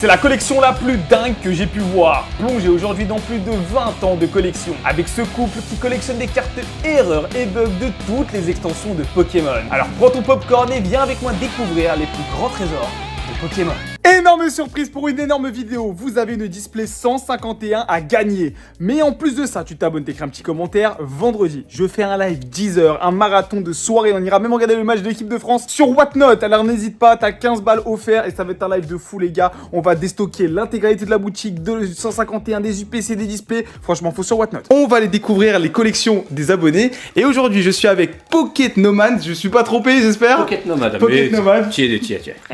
C'est la collection la plus dingue que j'ai pu voir, plongée aujourd'hui dans plus de 20 ans de collection, avec ce couple qui collectionne des cartes erreurs et bugs de toutes les extensions de Pokémon. Alors prends ton popcorn et viens avec moi découvrir les plus grands trésors de Pokémon. Énorme surprise pour une énorme vidéo, vous avez une display 151 à gagner. Mais en plus de ça, tu t'abonnes, t'écris un petit commentaire. Vendredi, je fais un live 10 heures, un marathon de soirée. On ira même regarder le match de l'équipe de France sur Whatnot. Alors n'hésite pas, t'as 15 balles offertes et ça va être un live de fou les gars. On va déstocker l'intégralité de la boutique de 151, des UPC, des displays. Franchement, faut sur Whatnot. On va aller découvrir les collections des abonnés. Et aujourd'hui, je suis avec Pocket Nomad. Je suis pas trompé, j'espère. Pocket Nomad. Pocket Nomad. Tiens.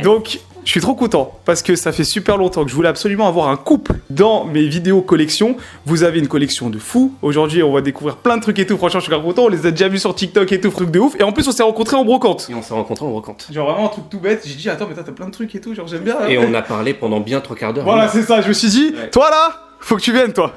Donc, je suis trop content parce que ça fait super longtemps que je voulais absolument avoir un couple dans mes vidéos collections. Vous avez une collection de fous. Aujourd'hui, on va découvrir plein de trucs et tout. Franchement, je suis grave content. On les a déjà vus sur TikTok et tout, truc de ouf. Et en plus, on s'est rencontrés en brocante. Et on s'est rencontrés en brocante. Genre vraiment un truc tout bête. J'ai dit, attends, mais t'as plein de trucs et tout. Genre, j'aime bien. Et on a parlé pendant bien 3/4 d'heure. Voilà, c'est ça. Je me suis dit, toi là, faut que tu viennes, toi.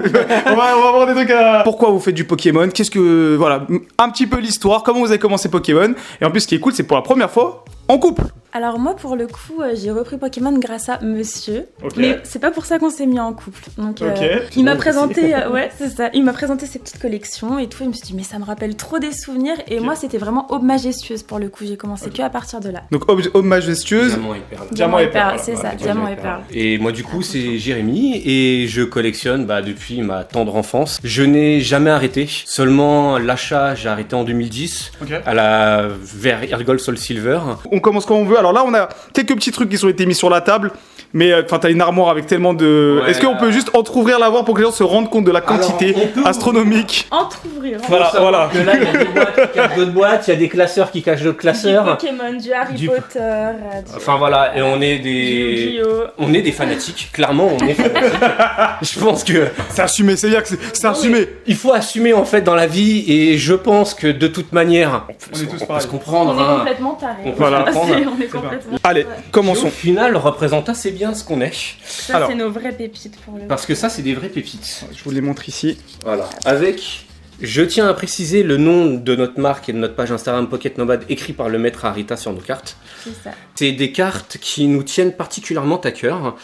on va avoir des trucs à... Pourquoi vous faites du Pokémon? Qu'est-ce que... Voilà, un petit peu l'histoire. Comment vous avez commencé Pokémon? Et en plus, ce qui est cool, c'est pour la première fois en couple. Alors moi, pour le coup, j'ai repris Pokémon grâce à monsieur. Ok. Mais c'est pas pour ça qu'on s'est mis en couple. Donc, Ok. il m'a présenté... ouais, c'est ça. Il m'a présenté ses petites collections et tout. Il me suis dit, mais ça me rappelle trop des souvenirs. Et moi, c'était vraiment Aube Majestueuse pour le coup. J'ai commencé que à partir de là. Donc, Aube Majestueuse. Diamant et perle. Diamant et perle, c'est voilà. ça. Diamant et perle. Et moi, du coup, c'est Jérémy et je collectionne depuis ma tendre enfance. Je n'ai jamais arrêté. Seulement l'achat, j'ai arrêté en 2010 vers Earth Soul Silver. On commence quand on veut. Alors là, on a quelques petits trucs qui ont été mis sur la table. Mais enfin, t'as une armoire avec tellement de... Ouais, Est-ce qu'on peut juste entrouvrir la voir pour que les gens se rendent compte de la quantité Alors, on peut astronomique? Entrouvrir. Voilà, voilà. Que là, il y a des boîtes qui cachent d'autres boîtes, il y a des classeurs qui cachent d'autres Du classeurs. Pokémon, du Harry Potter, du... Enfin voilà, et on est du des... Yu-Gi-Oh! On est des fanatiques, clairement on est fanatiques. Je pense que... C'est assumé, c'est bien que c'est assumé. Il faut assumer en fait dans la vie et je pense que de toute manière, On est tous on peut pareils. se comprendre. On est hein. complètement tarés. On peut Voilà. se comprendre. On est complètement... Allez, Ouais. Qui, commençons. au final représente assez bien ce qu'on est. Ça, Alors. c'est nos vraies pépites pour le coup. Parce que ça c'est des vraies pépites. Je vous les montre ici. Voilà. Avec... Je tiens à préciser le nom de notre marque et de notre page Instagram Pocket Nomad écrit par le maître Arita sur nos cartes. C'est ça. C'est des cartes qui nous tiennent particulièrement à cœur.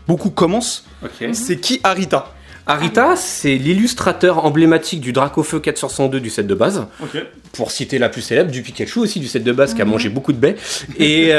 Beaucoup commencent. Ok. C'est qui Arita? Arita, c'est l'illustrateur emblématique du Dracofeu 402 du set de base. Ok. Pour citer la plus célèbre, du Pikachu aussi du set de base qui a mangé beaucoup de baies. Et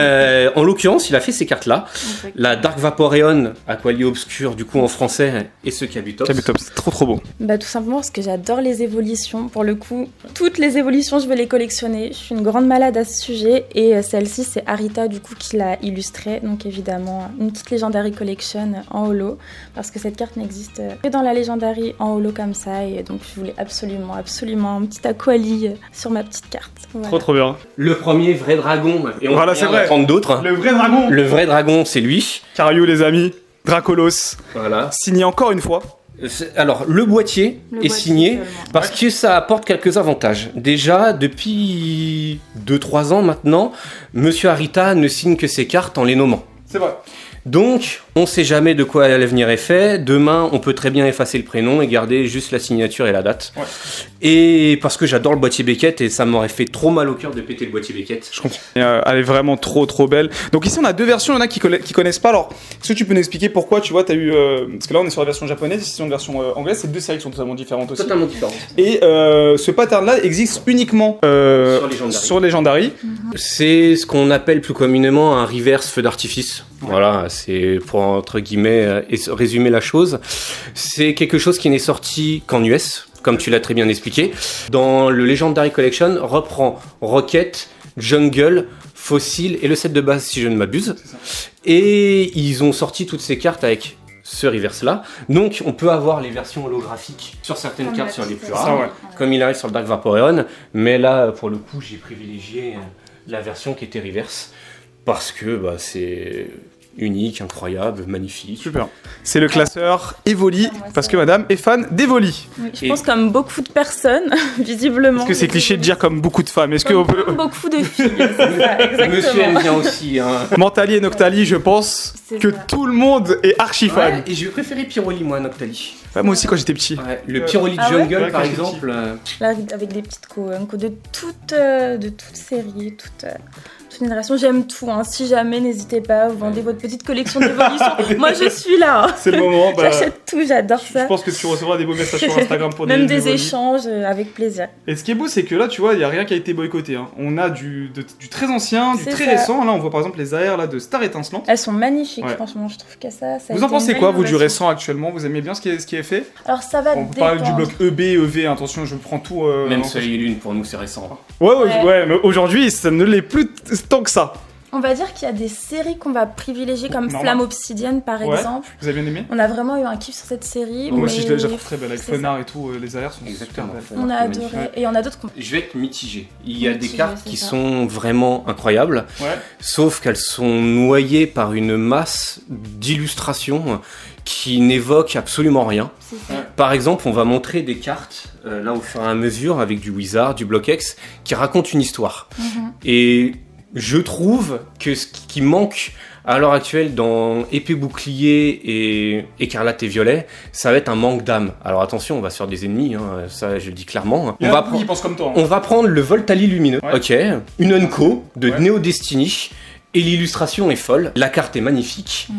en l'occurrence, il a fait ces cartes-là. La Dark Vaporeon, Aqualia Obscur du coup en français, et ce Kabutops. Kabutops, c'est trop beau. Bah tout simplement parce que j'adore les évolutions. Pour le coup, toutes les évolutions, je veux les collectionner. Je suis une grande malade à ce sujet. Et celle-ci, c'est Arita du coup qui l'a illustrée. Donc évidemment, une petite Legendary Collection en holo. Parce que cette carte n'existe que dans la Legendary en holo comme ça. Et donc je voulais absolument un petit Aquali sur ma petite carte. Voilà. Trop bien. Le premier vrai dragon, et on Voilà, va c'est vrai. prendre d'autres. Le vrai dragon. Le vrai dragon, c'est lui. Cariou les amis. Dracolos. Voilà. Signé encore une fois. Alors, le boîtier Le est boîtier signé seulement. parce que ça apporte quelques avantages. Déjà, depuis 2-3 ans maintenant, Monsieur Arita ne signe que ses cartes en les nommant. C'est vrai. Donc, on sait jamais de quoi l'avenir est fait. Demain, on peut très bien effacer le prénom et garder juste la signature et la date. Ouais. Et parce que j'adore le boîtier Beckett et ça m'aurait fait trop mal au cœur de péter le boîtier Beckett. Je comprends. Et, elle est vraiment trop belle. Donc ici on a deux versions, il y en a qui connaissent pas. Alors, est-ce que tu peux nous expliquer pourquoi tu vois, t'as eu... parce que là on est sur la version japonaise, ici sur une version anglaise, c'est deux séries qui sont totalement différentes aussi. Totalement différent. Et ce pattern-là existe uniquement sur Legendary. C'est ce qu'on appelle plus communément un reverse feu d'artifice. Voilà, c'est pour entre guillemets résumer la chose. C'est quelque chose qui n'est sorti qu'en US, comme tu l'as très bien expliqué. Dans le Legendary Collection, reprend Rocket, Jungle, Fossil et le set de base si je ne m'abuse. Et ils ont sorti toutes ces cartes avec ce reverse-là. Donc on peut avoir les versions holographiques sur certaines Comme cartes la sur les petite plus sœur. rares, Ça, ouais. comme il arrive sur le Dark Vaporeon. Mais là, pour le coup, j'ai privilégié la version qui était reverse. Parce que c'est unique, incroyable, magnifique. Super. C'est le classeur Evoli, parce que madame est fan d'Evoli. Oui, je pense comme beaucoup de personnes, visiblement. Parce que c'est cliché de dire comme beaucoup de femmes. Est-ce que Comme on peut... beaucoup de filles, c'est ça, exactement. Monsieur aime bien aussi. Hein. Mentali et Noctali, je pense C'est que ça. tout le monde est archi fan. Ouais, et je vais préférer Pyroli, moi, à Noctali. Ouais, moi aussi quand j'étais petit. Ouais, le Pyroli Ah ouais Jungle, Ouais, par quand j'étais exemple. Là, avec des petites co de toute série, toute toute génération. J'aime tout. Hein. Si jamais, n'hésitez pas, vous vendez votre petite collection d'évolution. Moi, je suis là. Hein. C'est le moment. J'achète tout, j'adore ça. Je pense que tu recevras des beaux messages sur Instagram pour même des échanges, avec plaisir. Et ce qui est beau, c'est que là, tu vois, il n'y a rien qui a été boycotté. Hein. On a du très ancien, du C'est très ça. récent. Là, on voit par exemple les AR là, de Star Étincelante. Elles sont magnifiques, Ouais. franchement. Je trouve que ça Vous en pensez quoi, vous, du récent actuellement? Vous aimez bien ce qui est fait? Alors, ça va On parle du dépendre. bloc EB, EV, attention, je prends tout. Même en- Soleil et Lune, pour nous, c'est récent. Hein. Ouais, mais aujourd'hui, ça ne l'est plus tant que ça. On va dire qu'il y a des séries qu'on va privilégier comme Normal. Flamme Obsidienne, par Ouais. exemple. Vous avez bien aimé? On a vraiment eu un kiff sur cette série. Moi aussi, mais je la trouve très belle. Avec c'est Fenard et tout, les AR sont Exactement. super belles. On a Magnifique. adoré. Et il y en a d'autres qu'on... Je vais être mitigé. Il y a des Mitigé, cartes c'est qui ça. sont vraiment incroyables, Ouais. sauf qu'elles sont noyées par une masse d'illustrations qui n'évoquent absolument rien. C'est ça. Ouais. Par exemple, on va montrer des cartes, là au fur et à mesure, avec du Wizard, du Block X, qui racontent une histoire. Mhm. Et je trouve que ce qui manque à l'heure actuelle dans Épée Bouclier et Écarlate et Violet, ça va être un manque d'âme. Alors attention, on va se faire des ennemis, hein, ça je le dis clairement. Il y On en a va, beaucoup qui pensent comme toi. Hein. on va prendre le Voltali lumineux, Ouais. ok, une Unco de Ouais. Neo Destiny, et l'illustration est folle, la carte est magnifique. Mhm.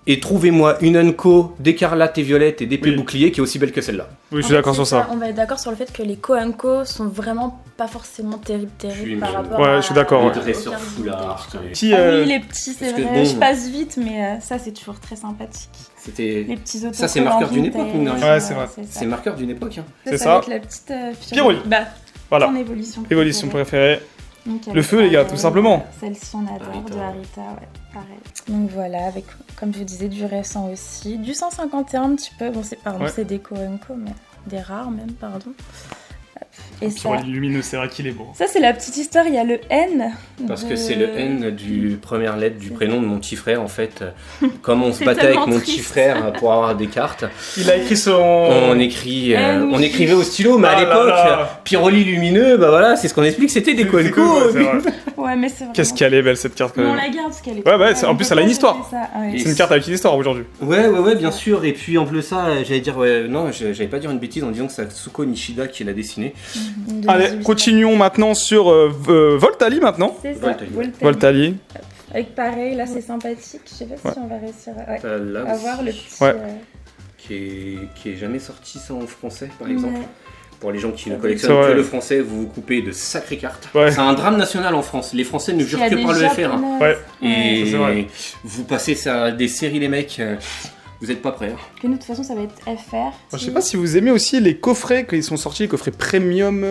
Et trouvez-moi une Unco d'Écarlate et Violette et d'Épée Oui. Bouclier qui est aussi belle que celle-là. Oui, je En suis fait, d'accord c'est sur ça. On va être d'accord sur le fait que les Kohanko sont vraiment pas forcément Je suis terribles par une- rapport Ouais, à... je suis d'accord, Le ouais. dresseur au foulard. Qui, Ah oui, les petits, c'est parce que vrai. bon- Je passe vite, mais ça, c'est toujours très sympathique. C'était... Les petits autocollants. Ça, c'est marqueur d'une vintage, époque, mine de rien. Ouais, c'est vrai. C'est marqueur d'une époque. Hein. C'est ça. Avec la petite Pyroli. Bah, Voilà. ton évolution. Évolution préférée. Donc, Le feu, les gars, tout simplement. Celle-ci, on adore, Arita. de Arita, ouais, pareil. Donc voilà, avec, comme je vous disais, du récent aussi. Du 151 un petit peu, bon, Ouais. c'est des Kohanko, mais des rares même, pardon. Hop. Et ça, Pyroli lumineux, c'est vrai qu'il est beau. ça c'est la petite histoire, il y a le N. Parce de- que c'est le N du première lettre du C'est prénom de mon petit frère en fait. Comme on se C'est battait avec tellement mon triste. petit frère pour avoir des cartes, Il a écrit son. on écrit, N. on écrivait au stylo, mais Ah à là l'époque, là. Pyroli lumineux, bah voilà, c'est ce qu'on explique, c'était des C'est Koenko. cool, ouais, c'est vrai. Ouais, mais c'est vraiment... Qu'est-ce qu'elle est belle cette carte quand Mais on même. la garde parce qu'elle est... Ouais, ouais, trop en belle, plus, on peut elle a une pas histoire. jeter ça, ouais. Et C'est une carte avec une histoire aujourd'hui. Ouais, bien sûr. Et puis en plus ça, j'allais dire, non, j'allais pas dire une bêtise en disant que c'est Atsuko Nishida qui l'a dessiné. Une de mes Allez, illustrations. continuons maintenant sur Voltali maintenant. C'est ça, Voltali. Voltali. Avec pareil, là c'est sympathique. Je sais pas Ouais. si on va réussir à Là avoir le aussi, petit... Ouais. qui est jamais sorti ça en français, par exemple. Ouais. Pour les gens qui ne C'est collectionnent vrai. que le français, vous vous coupez de sacrées cartes. Ouais. C'est un drame national en France. Les Français ne Il y jurent a que des par le FR. hein. japonaises. Ouais. Et Ça, c'est vrai. vous passez ça des séries, les mecs. Vous êtes pas prêts. Hein. Que nous, de toute façon, ça va être FR. Je sais pas si vous aimez aussi les coffrets qui sont sortis, les coffrets premium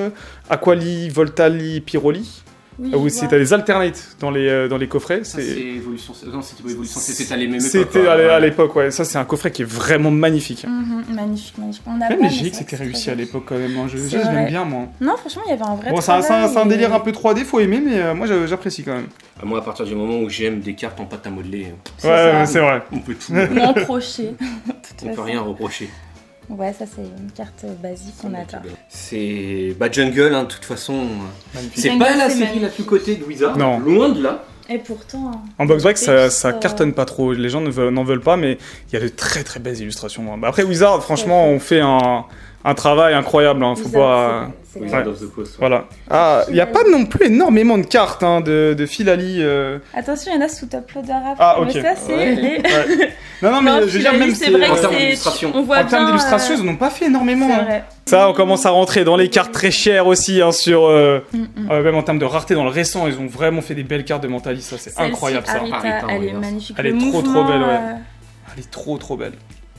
Aquali, Voltali, Pyroli. Oui, Où je c'était vois. des alternates dans les coffrets. Ça, c'est évolution. Non, c'était pas évolution. C'était à l'époque. C'était quoi. à l'époque, ouais. Ça, c'est un coffret qui est vraiment magnifique. Magnifique. On a Même pas, les mais GX, c'est c'était très réussi à joli. l'époque quand même. Hein. Je C'est l'aime vrai. bien, moi. Non, franchement, il y avait un vrai Bon, c'est travail. un et- délire un peu 3D, faut aimer, mais moi j'apprécie quand même. Moi, à partir du moment où j'aime des cartes en pâte à modeler, C'est Ouais, ça. c'est vrai. on peut tout. Ou en crochet. de toute On peut façon. rien reprocher. Ouais, ça, c'est une carte basique qu'on adore. C'est Jungle, hein, de toute façon. Magnifique. C'est Jungle, pas la c'est série la magnifique. plus cotée de Wizard. Non. Loin de là. Et pourtant... En box break, ça Pixel. cartonne pas trop. Les gens n'en veulent pas, mais il y a de très très belles illustrations. Bah, après, Wizard, franchement, on fait un travail incroyable. Hein. Faut pas. C'est Wizard vrai. of the Coast. Voilà. Ah, il n'y a pas non plus énormément de cartes hein, de Philali. Attention, il y en a sous top loader après. Ah, ok. Mais ça, c'est Ouais. les... Ouais. Non, mais Non, je veux dire, même c'est vrai en que termes c'est... d'illustration. On voit en termes bien, d'illustration, ils n'en ont pas fait énormément. C'est hein. vrai. Ça, on commence à rentrer dans les cartes très chères aussi, hein, sur, Mm. même en termes de rareté dans le récent, ils ont vraiment fait des belles cartes de Mentali, ça c'est Celle-ci, incroyable ça. Arita, Arita, elle oui, est non. magnifique. Elle est Le trop, trop mouvement, belle, ouais. Elle est trop belle.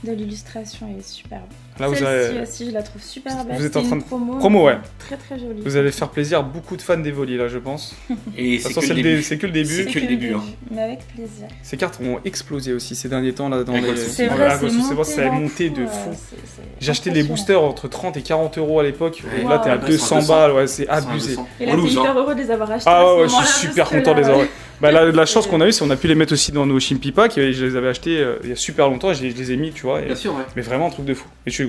de l'illustration est superbe. Là, vous Celle-ci allez, aussi, je la trouve super belle. vous êtes C'est en train une de- promo. promo, ouais. Très très jolie. vous allez faire plaisir à beaucoup de fans d'Evoli là, je pense. Et De toute c'est façon, que c'est le début. c'est que le C'est début. que le début, hein. Mais avec plaisir. Ces cartes ont explosé aussi ces derniers temps là dans Ouais, les. C'est dans vrai, la c'est Ghost, monté, vrai, ça a monté de d'un fou. coup, c'est J'ai acheté les impressionnant. boosters entre 30 et 40 euros à l'époque. Ouais. Là, t'es à Wow. 200 balles, ouais, c'est abusé. Et là, On t'es lose, hyper hein. heureux de les avoir achetés. Ah à ce ouais, je moment-là, suis super parce que content de les là, avoir. Bah, la chance c'est- qu'on a eu, c'est qu'on a pu les mettre aussi dans nos Chimpy Pack et je les avais achetés il y a super longtemps et je les ai mis, tu vois. Bien sûr, ouais. Mais vraiment un truc de fou. Et je suis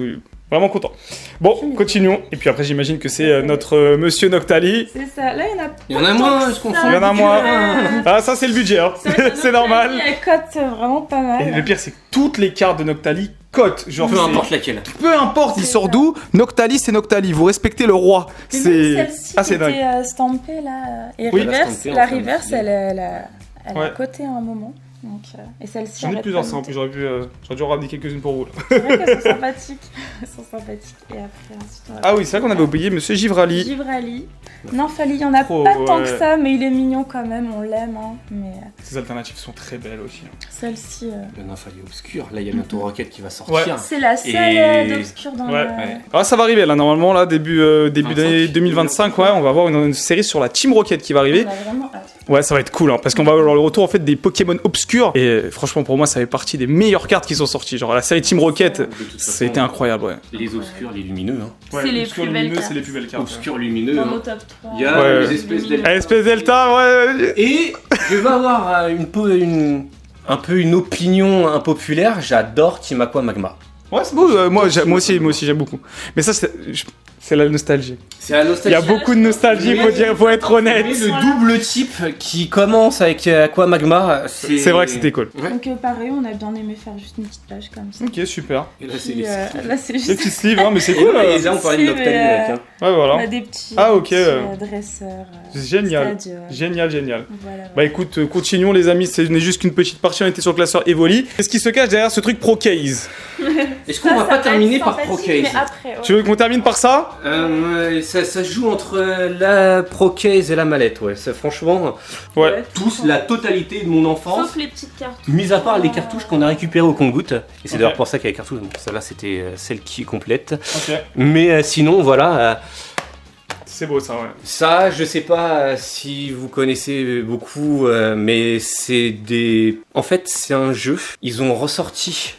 vraiment content. Bon, continuons. Et puis après, j'imagine que c'est notre monsieur Noctali. C'est ça. Là, il y en a Il y en a moins, je confonds. Il y en a moins. Ouais. Ah, ça, c'est le budget, hein. C'est normal. Elle cote vraiment pas mal. Et le pire, c'est que toutes les cartes de Noctali cote. Genre, Peu importe laquelle. Peu importe, il C'est sort ça. d'où. Noctalis, c'est Noctalis. Vous respectez le roi. Mais même C'est celle-ci assez qui dingue. était stampée là. Et Oui. reverse, La la stampée, reverse, enfin, elle Ouais. a coté à un moment. Donc, et celle-ci. J'en ai arrête plusieurs, pas de ça. En plus, j'aurais dû en ramener quelques-unes pour vous. là. C'est vrai qu'elles sont sympathiques. Elles sont sympathiques. Et après, ensuite, on va Ah oui, c'est vrai qu'on avait oublié Monsieur Givrali. Givrali. Non, Fali, il y en a Trop, pas tant ouais. que ça, mais il est mignon quand même, on l'aime. Hein. Mais Ces alternatives sont très belles aussi. celle-ci, Le Nymphalie obscur. Là, il y a bientôt Rocket qui va sortir. Ouais. c'est la seule Et- d'obscur dans Ouais. la... Ouais. Ah, ça va arriver là, normalement, là, début 25, d'année 2025, ouais, on va avoir une série sur la Team Rocket qui va arriver. On a vraiment hâte. Ouais, ça va être cool, hein, parce qu'on va avoir le retour en fait des Pokémon obscurs. Et franchement, pour moi, ça fait partie des meilleures cartes qui sont sorties. Genre la série Team Rocket, De toute façon, ça a été incroyable, ouais. Les obscurs, les lumineux. Hein. C'est les plus belles cartes. c'est les plus belles cartes. Obscurs lumineux. Dans hein. nos top 3. Il y a Ouais. les espèces d'elfes. Espèce Delta, ouais. Et je vais avoir un peu une opinion impopulaire. J'adore Team Aqua Magma. Ouais, c'est beau. Moi aussi, j'aime beaucoup. Mais ça, c'est la nostalgie. C'est la Il y nostalgie. a beaucoup de nostalgie, faut être honnête. Mais le double type qui commence avec Aqua Magma, C'est vrai que c'était cool. Ouais. Donc pareil, on a bien aimé faire juste une petite page comme ça. Ok, super. Et là, c'est Puis, les là, c'est Les juste... petits sleeves, hein, mais c'est Et cool. ouais, et là, on parlait de Si, Noctali mais, avec. Hein. Ouais, On voilà. a des petits, Ah, ok, dresseurs. Génial. stadiums. Génial. Voilà, Bah voilà. écoute, continuons les amis, ce n'est juste qu'une petite partie, on était sur le classeur Evoli. Qu'est-ce qui se cache derrière ce truc Pro Case? Est-ce qu'on Ça, va ça pas va terminer être par sympathique, Procase? mais après, ouais. Tu veux qu'on termine par ça? Ça se joue entre la Procase et la mallette, ouais. C'est franchement Ouais. tous la totalité de mon enfance. Sauf les petites cartes. Mis à part les cartouches qu'on a récupérées au compte-gouttes. Et c'est Ok. d'ailleurs pour ça qu'il y a les cartouches. Bon, celle-là, c'était celle qui est complète. Ok. Mais sinon, voilà. C'est beau ça, ouais. Ça, je sais pas si vous connaissez beaucoup, mais c'est des. En fait, c'est un jeu. Ils ont ressorti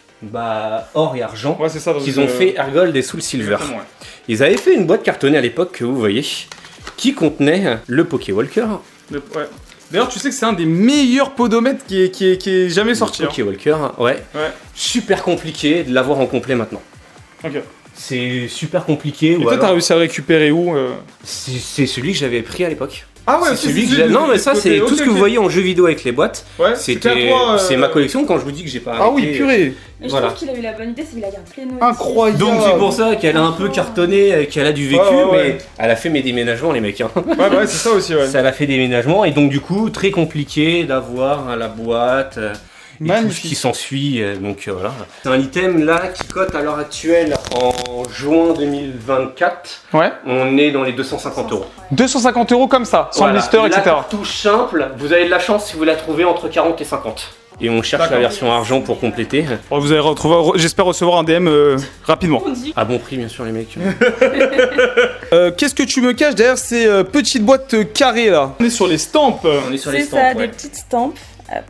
or et argent. Ouais, c'est ça. donc, Qu'ils ont fait Airgold et Soul Silver. exactement, ouais. Ils avaient fait une boîte cartonnée à l'époque que vous voyez, qui contenait le Pokéwalker. Ouais. D'ailleurs, tu sais que c'est un des meilleurs podomètres qui est jamais sorti. Le Hein. Pokéwalker, ouais. Ouais. Super compliqué de l'avoir en complet maintenant. Ok. C'est super compliqué. Et ou toi, alors- t'as réussi à le récupérer où C'est celui que j'avais pris à l'époque. Ah C'est celui que j'ai- Non, mais ça, c'est tout ce que vous voyez en jeu vidéo avec les boîtes. Ouais, C'était, c'est ma collection quand je vous dis que j'ai pas. Ah oui, arrêté. purée. Et je Voilà. trouve qu'il a eu la bonne idée, c'est qu'il a gardé les notes. Incroyable. Donc c'est pour ça qu'elle a un peu cartonné, qu'elle a du vécu, Ouais. mais elle a fait mes déménagements, les mecs. Hein. Ouais, c'est ça aussi, ouais. Ça, elle a fait des déménagements et donc du coup très compliqué d'avoir la boîte. Et tout ce Magnifique. qui s'ensuit, donc voilà. C'est un item là qui cote à l'heure actuelle en juin 2024. Ouais. On est dans les 250 euros. 250 € comme ça, sans Voilà. blister, La etc. cartouche simple, vous avez de la chance si vous la trouvez entre 40 et 50. Et on cherche la D'accord. version argent pour compléter. Bon, vous allez retrouver, j'espère recevoir un DM rapidement. On dit À bon prix, bien sûr, les mecs. Qu'est-ce que tu me caches derrière ces petites boîtes carrées là? On est sur les stampes. On est sur les c'est stands. ça, Ouais. des petites stampes. Hop.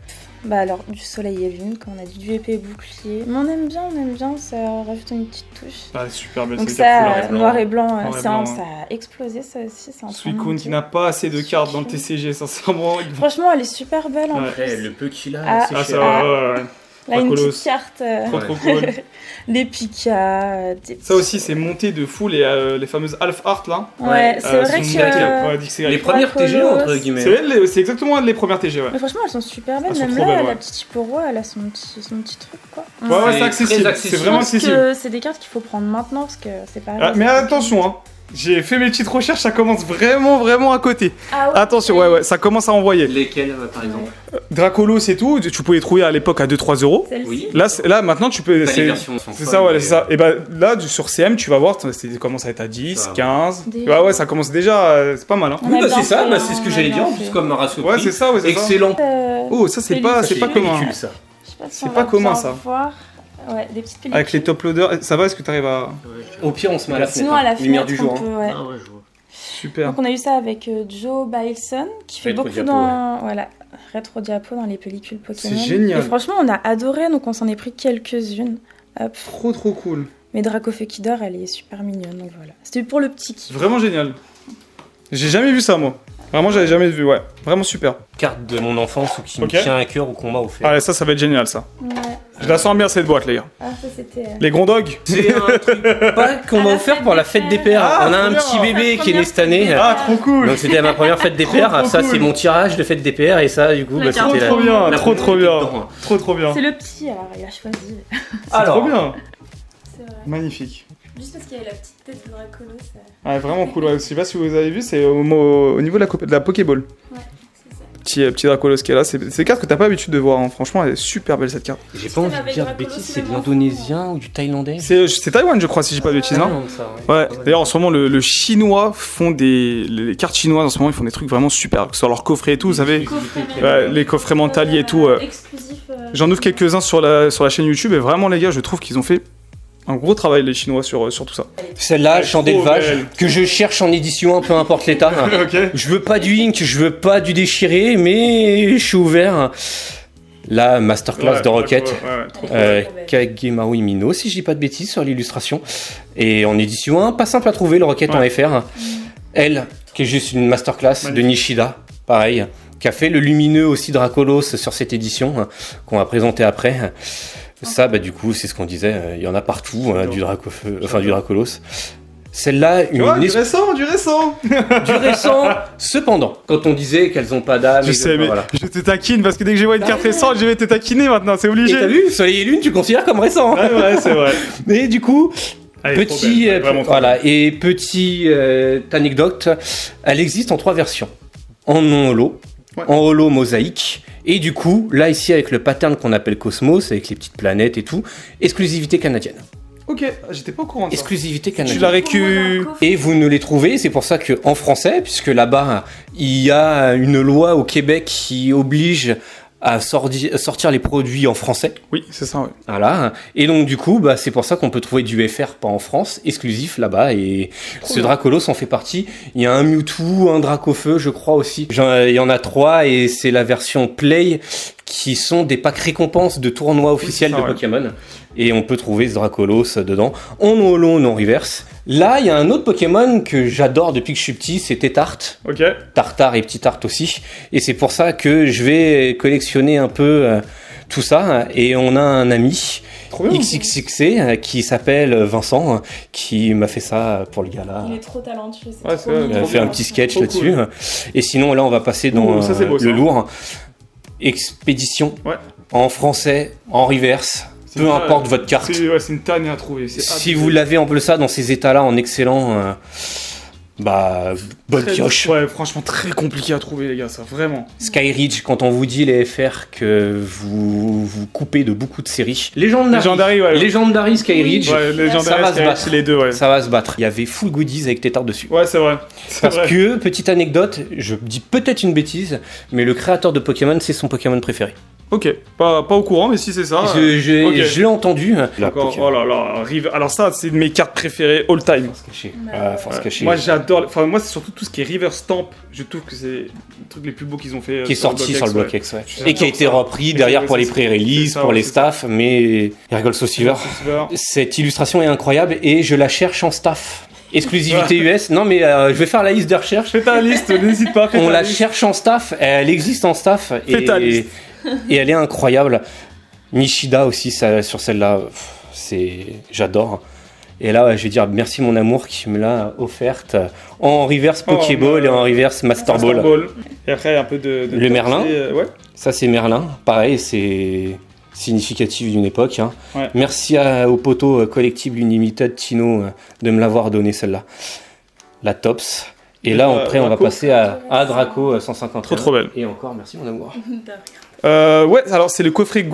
Bah alors, du soleil et lune, quand on a du épée bouclier. Mais on aime bien, ça rajoute une petite touche. Ah, super belle. Donc c'est la ça, couleur. noir et blanc, Noir et blanc, ça ouais. a explosé ça aussi, c'est en train de Suicune monter. qui n'a pas assez de cartes dans le TCG, sincèrement. Franchement, elle est super belle en Ouais. Après, plus. le peu qu'il a, Ah, c'est Ah, cher. ça va, ouais. Là, une Colosse. petite carte, Trop cool. les Pika, des Ça aussi, c'est monté de fou les fameuses Half Art là. Ouais, c'est vrai sont nickel. que... Ouais, dit que c'est Les grave. premières TG, entre guillemets. C'est exactement les premières TG, ouais. Mais franchement, elles sont super belles. Elles sont Même trop là, belles, ouais. la petite Hipporo, elle a son petit truc, quoi. Ouais, ouais, c'est très accessible. C'est accessible. vraiment Je pense accessible. que c'est des cartes qu'il faut prendre maintenant, parce que c'est pareil. Ah, mais attention, hein. J'ai fait mes petites recherches, ça commence vraiment à côté. Ah ouais, Attention, ouais, ça commence à envoyer. Lesquels, par exemple Dracolos et tout, tu pouvais les trouver à l'époque à 2-3 €. Celle-ci. Oui. Là, maintenant, tu peux. Pas les versions sont C'est folles, ça, ouais, mais- c'est ça. Et bah là, sur CM, tu vas voir, ça commence à être à 10, Ça va. 15. Déjà. Ouais, ça commence déjà, c'est pas mal, hein. On Oui, a bah bien c'est ça, fait, bah, hein, c'est ce que on a j'allais bien dire en fait. plus comme ratio Ouais, prix. c'est ça, ouais, c'est ça. Excellent. Oh, ça, c'est pas Pellicule, commun. pellicule, ça. Je sais pas si C'est on pas va commun, bien ça. voir. Ouais, des petites pellicules. Avec les top loaders, ça va, est-ce que t'arrives à. Au pire, on se met à la fenêtre. Sinon, à la hein. Lumière fenêtre, du jour. on peut, hein. ouais. Ah ouais, je vois. Super. Donc on a eu ça avec Joe Bilson, qui fait Rétro beaucoup diapo, dans... Voilà, rétro diapo dans les pellicules Pokémon. C'est génial. Et franchement, on a adoré, donc on s'en est pris quelques-unes. Hop. Trop cool. Mais Dracofekidor, elle est super mignonne, donc voilà. C'était pour le petit kiff. Vraiment génial. J'ai jamais vu ça, moi. Vraiment, j'avais jamais vu, ouais. Vraiment super. Carte de mon enfance ou qui Ok. me tient à cœur ou qu'on m'a offert. Allez, ça va être génial, ça. Ouais. Je la sens bien, cette boîte, les gars. Ah, ça c'était... Les Grondogs. C'est un truc pas qu'on À m'a la offert fête pour la des fête des pères. pères. Ah, On a un trop petit bien. bébé La qui est né première cette année. fête des Ah, trop cool. Donc c'était ma première fête des pères. trop Ça, cool. c'est mon tirage de fête des pères. Et ça, du coup, La bah, carte. c'était Trop bien, la trop première bien. qui était dedans. Trop bien. C'est le petit, alors il a choisi. C'est trop bien. c'est vrai. Magnifique. Juste parce qu'il y avait la petite tête de Dracolos. Ouais, vraiment cool. Ouais. Je sais pas si vous avez vu, c'est au niveau de la Pokéball. Ouais, c'est ça. Petit Dracolos qui est là. C'est des cartes que t'as pas l'habitude de voir. Hein. Franchement, elle est super belle cette carte. J'ai pas envie de dire de bêtises, c'est de l'indonésien ou du thaïlandais? C'est Taïwan, je crois, si j'ai pas de bêtises, non? Ouais. D'ailleurs, en ce moment, le chinois font les cartes chinoises. En ce moment, ils font des trucs vraiment super. Que ce soit leur coffret et tout, vous savez. Les coffrets mentaliers et tout. J'en ouvre quelques-uns sur la chaîne YouTube. Et vraiment, les gars, je trouve qu'ils ont fait un gros travail, les Chinois, sur tout ça. Celle-là, chant d'élevage, que je cherche en édition, peu importe l'état. Ok. Je veux pas du ink, je veux pas du déchiré, mais je suis ouvert. La masterclass de Rocket, Kagemaru Mino, si je dis pas de bêtises, sur l'illustration. Et en édition 1, pas simple à trouver, le Rocket en FR. Elle, qui est juste une masterclass de Nishida, pareil, qui a fait le lumineux aussi Dracolos sur cette édition, qu'on va présenter après. Ça, du coup, c'est ce qu'on disait, il y en a partout, du Dracolos. Celle-là, du récent. Du récent, cependant, quand on disait qu'elles ont pas d'âme... Je sais, mais voilà. Je te taquine, parce que dès que je vois une carte récente, je vais te taquiner maintenant, c'est obligé. Et t'as vu, Soleil et Lune, tu considères comme récent. Ouais, c'est vrai. Mais du coup... Petite anecdote, elle existe en 3 versions. En non-holo, en holo mosaïque, et du coup, là ici avec le pattern qu'on appelle Cosmos, avec les petites planètes et tout, exclusivité canadienne. Ok, j'étais pas au courant de ça. Exclusivité canadienne. Tu l'as récu... Et vous ne les trouvez, c'est pour ça qu'en français, puisque là-bas, il y a une loi au Québec qui oblige à sortir les produits en français. Oui, c'est ça, ouais. Voilà. Et donc, du coup, c'est pour ça qu'on peut trouver du FR pas en France, exclusif là-bas. Et ce Dracolos en fait partie. Il y a un Mewtwo, un Dracofeu, je crois aussi. Il y en a 3 et c'est la version Play qui sont des packs récompenses de tournois officiels de Pokémon. Et on peut trouver ce Dracolos dedans. En holo, non reverse. Là, il y a un autre Pokémon que j'adore depuis que je suis petit, c'est Tétart. Ok. Tartare et Petit Tart aussi. Et c'est pour ça que je vais collectionner un peu tout ça. Et on a un ami, XXXC, qui s'appelle Vincent, qui m'a fait ça pour le gala. Il est trop talentueux. Il a fait un petit sketch là-dessus. Cool. Et sinon, là, on va passer dans le lourd. Expédition en français, en reverse. Peu importe votre carte. C'est une tannée à trouver. Si vous l'avez en bleu ça dans ces états-là en excellent, bonne pioche. Ouais, franchement très compliqué à trouver les gars, ça vraiment. Skyridge, quand on vous dit les FR que vous coupez de beaucoup de séries. Legendary Skyridge. Ça va se battre. Les deux, ça va se battre. Il y avait full goodies avec Tétart dessus. Ouais, c'est vrai. Parce que, petite anecdote, je dis peut-être une bêtise, mais le créateur de Pokémon, c'est son Pokémon préféré. Ok, pas au courant, mais si c'est ça. Je l'ai entendu. D'accord. Oh là là, alors ça, c'est une de mes cartes préférées all time. Force cachée. Moi, j'adore. Enfin, moi, c'est surtout tout ce qui est River Stamp. Je trouve que c'est le truc les plus beaux qu'ils ont fait. Qui est sorti sur le BlockX, et qui a été repris derrière pour les pré-release, pour les staffs, mais Ergol Sauciver. Cette illustration est incroyable et je la cherche en staff. Exclusivité US. Non, mais je vais faire la liste de recherche. Fais ta liste, n'hésite pas. On la cherche en staff. Elle existe en staff. Fais ta liste. Et elle est incroyable. Nishida aussi, sur celle-là, j'adore. Et là, je vais dire merci mon amour qui me l'a offerte en reverse Pokéball et en reverse Master Ball. Et après, un peu de le Merlin. Ça, c'est Merlin. Pareil, c'est significatif d'une époque. Merci au poteau Collectible Unlimited Tino de me l'avoir donné celle-là. La Tops. Et là, après, on va passer à Draco 150. Trop belle. Et encore, merci mon amour. Alors c'est le coffret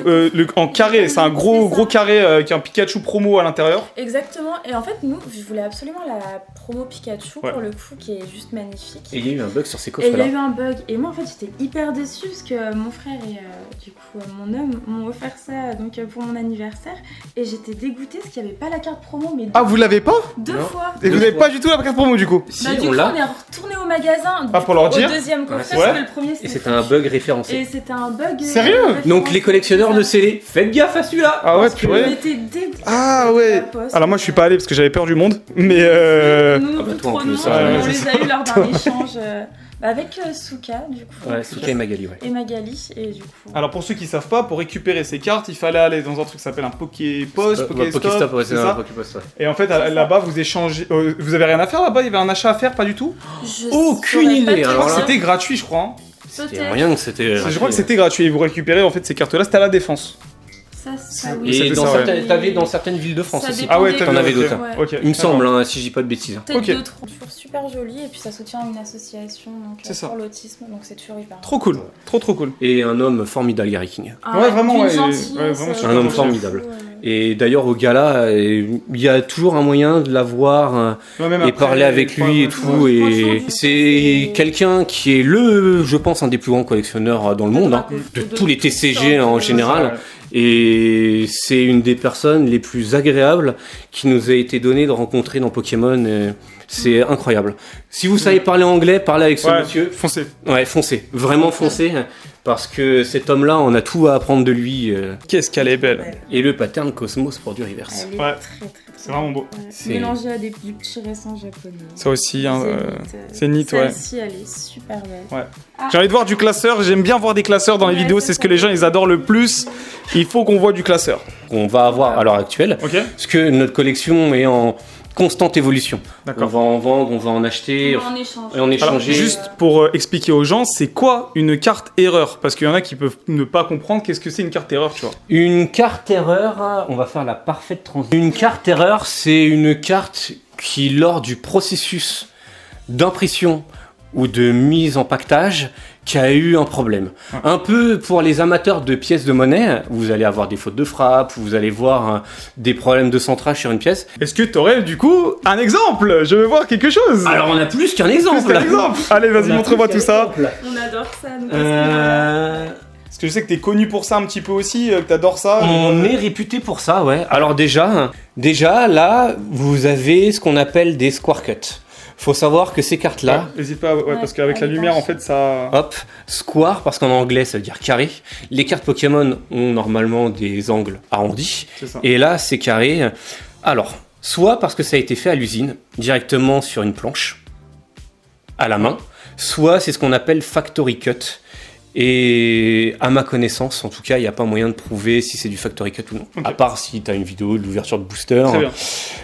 en carré, c'est un gros carré qui a un Pikachu promo à l'intérieur. Exactement, et en fait nous, je voulais absolument la promo Pikachu pour le coup qui est juste magnifique. Et il y a eu un bug sur ces coffres là. Et il y a eu un bug, et moi en fait j'étais hyper déçue parce que mon frère et du coup mon homme m'ont offert ça donc, pour mon anniversaire, et j'étais dégoûtée parce qu'il n'y avait pas la carte promo, mais vous l'avez pas? Deux fois. Et vous n'avez pas du tout la carte promo du coup? Si, du coup on est retourné au magasin pour leur dire au deuxième coffret parce que le premier et c'était un bug référencé. Et c'était un bug. Sérieux? Donc les collectionneurs de scellés, faites gaffe à celui-là. Ah ouais, purée. J'étais dégoûtée. Ah ouais. Alors moi je suis pas allé parce que j'avais peur du monde, mais nous, toi, en plus, on les a eu lors d'un échange avec Souka du coup. Ouais, Souka et Magali, Et Magali, et du coup. Alors pour ceux qui savent pas, pour récupérer ces cartes, il fallait aller dans un truc qui s'appelle un Poképost, Pokéstop, ouais, c'est ça. Poképost, ouais. Et en fait là-bas vous échangez, vous avez rien à faire là-bas, il y avait un achat à faire, pas du tout. Aucune idée. Je crois que c'était gratuit, je crois. C'était rien que c'était. Je crois que c'était gratuit et vous récupérez en fait ces cartes-là, c'était à la défense. Ça, Et c'était ça, t'avais dans certaines villes de France Ça aussi. dépend Ah ouais, des t'en T'en avais villes, d'autres. ouais. Ok. Il me semble, si je dis pas de bêtises. Peut-être Ok. 2-3. Toujours super joli et puis ça soutient une association donc, C'est ça. pour l'autisme, donc c'est toujours hyper. Trop cool, trop cool. Et un homme formidable, Gary King. Ouais, vraiment, d'une ouais, gentillesse, ouais, vraiment super Un homme gentil. formidable. Ouais. Et d'ailleurs, au gala, il y a toujours un moyen de l'avoir Ouais, même et après, parler avec lui et tout. Ouais, Et franchement, c'est quelqu'un qui est je pense, un des plus grands collectionneurs dans le monde, de tous les TCG en général. Et c'est une des personnes les plus agréables qui nous a été donné de rencontrer dans Pokémon. Et c'est incroyable. Si vous savez parler anglais, parlez avec ce Ouais, monsieur. foncez. Ouais, foncez. Vraiment foncez. Parce que cet homme-là, on a tout à apprendre de lui. Qu'est-ce qu'elle est belle. Et le pattern Cosmos pour du reverse. Elle est Ouais. très. C'est vraiment beau. Ouais. C'est- Mélangé à du petits récents japonais. Ça aussi, hein, Zénith, Zénith, ouais. Celle-ci, elle est super belle. Ouais. Ah. J'ai envie de voir du classeur, j'aime bien voir des classeurs dans les Ouais, vidéos, c'est c'est ce ça. que les gens ils adorent le plus. Il faut qu'on voit du classeur. On va avoir à l'heure actuelle. Ok. Parce que notre collection est en constante évolution. On D'accord. va en vendre, on va en acheter. En échange. Et on échange. Alors, Changer. juste pour expliquer aux gens, c'est quoi une carte erreur? Parce qu'il y en a qui peuvent ne pas comprendre qu'est-ce que c'est une carte erreur, tu vois. Une carte erreur, on va faire la parfaite transition. Une carte erreur, c'est une carte qui, lors du processus d'impression ou de mise en pactage, qui a eu un problème. Un peu pour les amateurs de pièces de monnaie, vous allez avoir des fautes de frappe, vous allez voir des problèmes de centrage sur une pièce. Est-ce que tu aurais du coup un exemple? Je veux voir quelque chose. Alors on a plus qu'un Plus exemple. qu'un exemple. Allez, vas-y, montre-moi tout ça. On adore ça. nous, Parce que je sais que t'es connu pour ça un petit peu aussi, que t'adores ça. On est réputé pour ça, ouais. Alors déjà, là, vous avez ce qu'on appelle des square cuts. Faut savoir que ces cartes-là, Ouais, n'hésite pas, ouais, parce qu'avec la lumière, en fait, ça. hop, square, parce qu'en anglais ça veut dire carré. Les cartes Pokémon ont normalement des angles arrondis. C'est ça. Et là, c'est carré. Alors, soit parce que ça a été fait à l'usine, directement sur une planche, à la main, soit c'est ce qu'on appelle factory cut. Et à ma connaissance, en tout cas, il n'y a pas moyen de prouver si c'est du factory cut ou non. Ok. À part si tu as une vidéo de l'ouverture de booster. Très bien.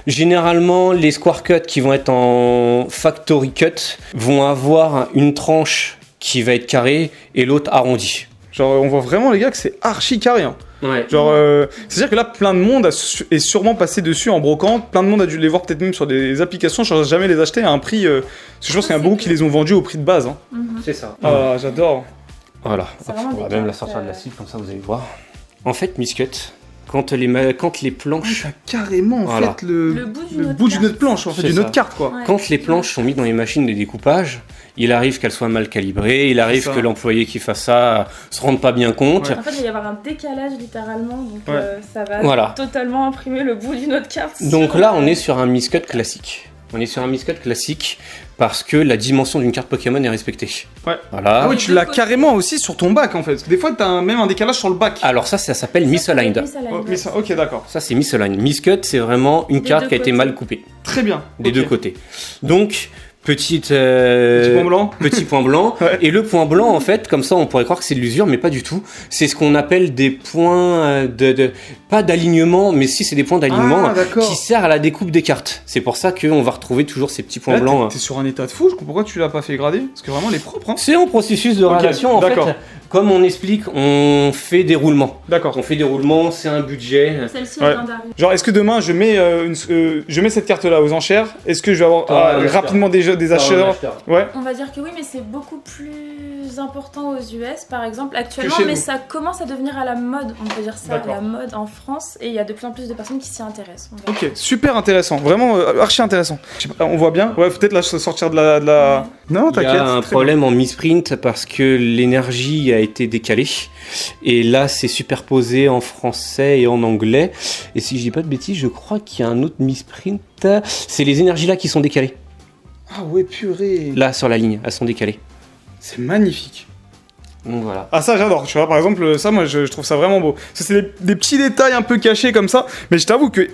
Généralement, les square cuts qui vont être en factory cut vont avoir une tranche qui va être carrée et l'autre arrondie. Genre, on voit vraiment, les gars, que c'est archi carré. Hein. Ouais. Genre, c'est-à-dire que là, plein de monde est sûrement passé dessus en brocante. Plein de monde a dû les voir peut-être même sur des applications. Je ne jamais les acheter à un prix. Parce que je pense qu'il y en a beaucoup qui les ont vendus au prix de base. Hein. C'est ça. Ah, j'adore. Voilà. C'est vraiment On va des même la cartes, sortir de la cible, comme ça vous allez voir. En fait, Miscut, quand les planches... T'as carrément en Voilà. fait Le bout d'une autre d'une carte. autre planche, en fait, C'est d'une ça. autre carte, quoi. Ouais. Quand les planches sont mises dans les machines de découpage, il arrive qu'elles soient mal calibrées, il arrive ça. que l'employé qui fasse ça se rende pas bien compte. Ouais. En fait, il va y avoir un décalage littéralement, donc Ouais. ça va Voilà. totalement imprimer le bout d'une autre carte. Donc sur, là, on est sur un Miscut classique. On est sur un Miscut classique parce que la dimension d'une carte Pokémon est respectée. Ouais. Voilà. Ah oui, Les tu deux l'as côtés. carrément aussi sur ton bac, en fait. Parce que des fois, t'as même un décalage sur le bac. Alors ça s'appelle misaligned. Oh, mais ça, ok, d'accord. Ça, c'est misaligned. Miscut, c'est vraiment une Des carte deux qui a été côtés. mal coupée. Très bien. Des Ok. deux côtés. Donc, petit Petit point blanc. petit point blanc. Ouais. Et le point blanc, en fait, comme ça, on pourrait croire que c'est de l'usure, mais pas du tout. C'est ce qu'on appelle des points pas d'alignement, mais si c'est des points d'alignement Ah, d'accord. qui servent à la découpe des cartes. C'est pour ça qu'on va retrouver toujours ces petits points Là, blancs. T'es sur un état de fou, je comprends pourquoi tu l'as pas fait grader. Parce que vraiment, elle est propre, hein. C'est en processus de Ok, radiation, en d'accord. fait. Comme on explique, on fait des roulements. D'accord. On fait des roulements, c'est un budget. Celle-ci, Ouais. elle vient d'arriver. Genre, est-ce que demain, je mets cette carte-là aux enchères? Est-ce que je vais avoir T'auras un acheteur. rapidement des acheteurs? Ouais. On va dire que oui, mais c'est beaucoup plus important aux US, par exemple, actuellement, chez mais nous. ça commence à devenir à la mode, on peut dire ça, à D'accord. la mode en France, et il y a de plus en plus de personnes qui s'y intéressent. on va dire. Ok, super intéressant, vraiment archi intéressant. Je sais pas, on voit bien. Ouais, peut-être là sortir de la. Non, Il y t'inquiète. a un très problème en misprint parce que l'énergie a été décalée. Et là, c'est superposé en français et en anglais. Et si je dis pas de bêtises, je crois qu'il y a un autre misprint. C'est les énergies là qui sont décalées. bien. Ah ouais, purée. Là, sur la ligne, elles sont décalées. C'est magnifique. Donc voilà. Ah ça j'adore, tu vois par exemple ça moi je trouve ça vraiment beau. Ça c'est des petits détails un peu cachés comme ça, mais je t'avoue que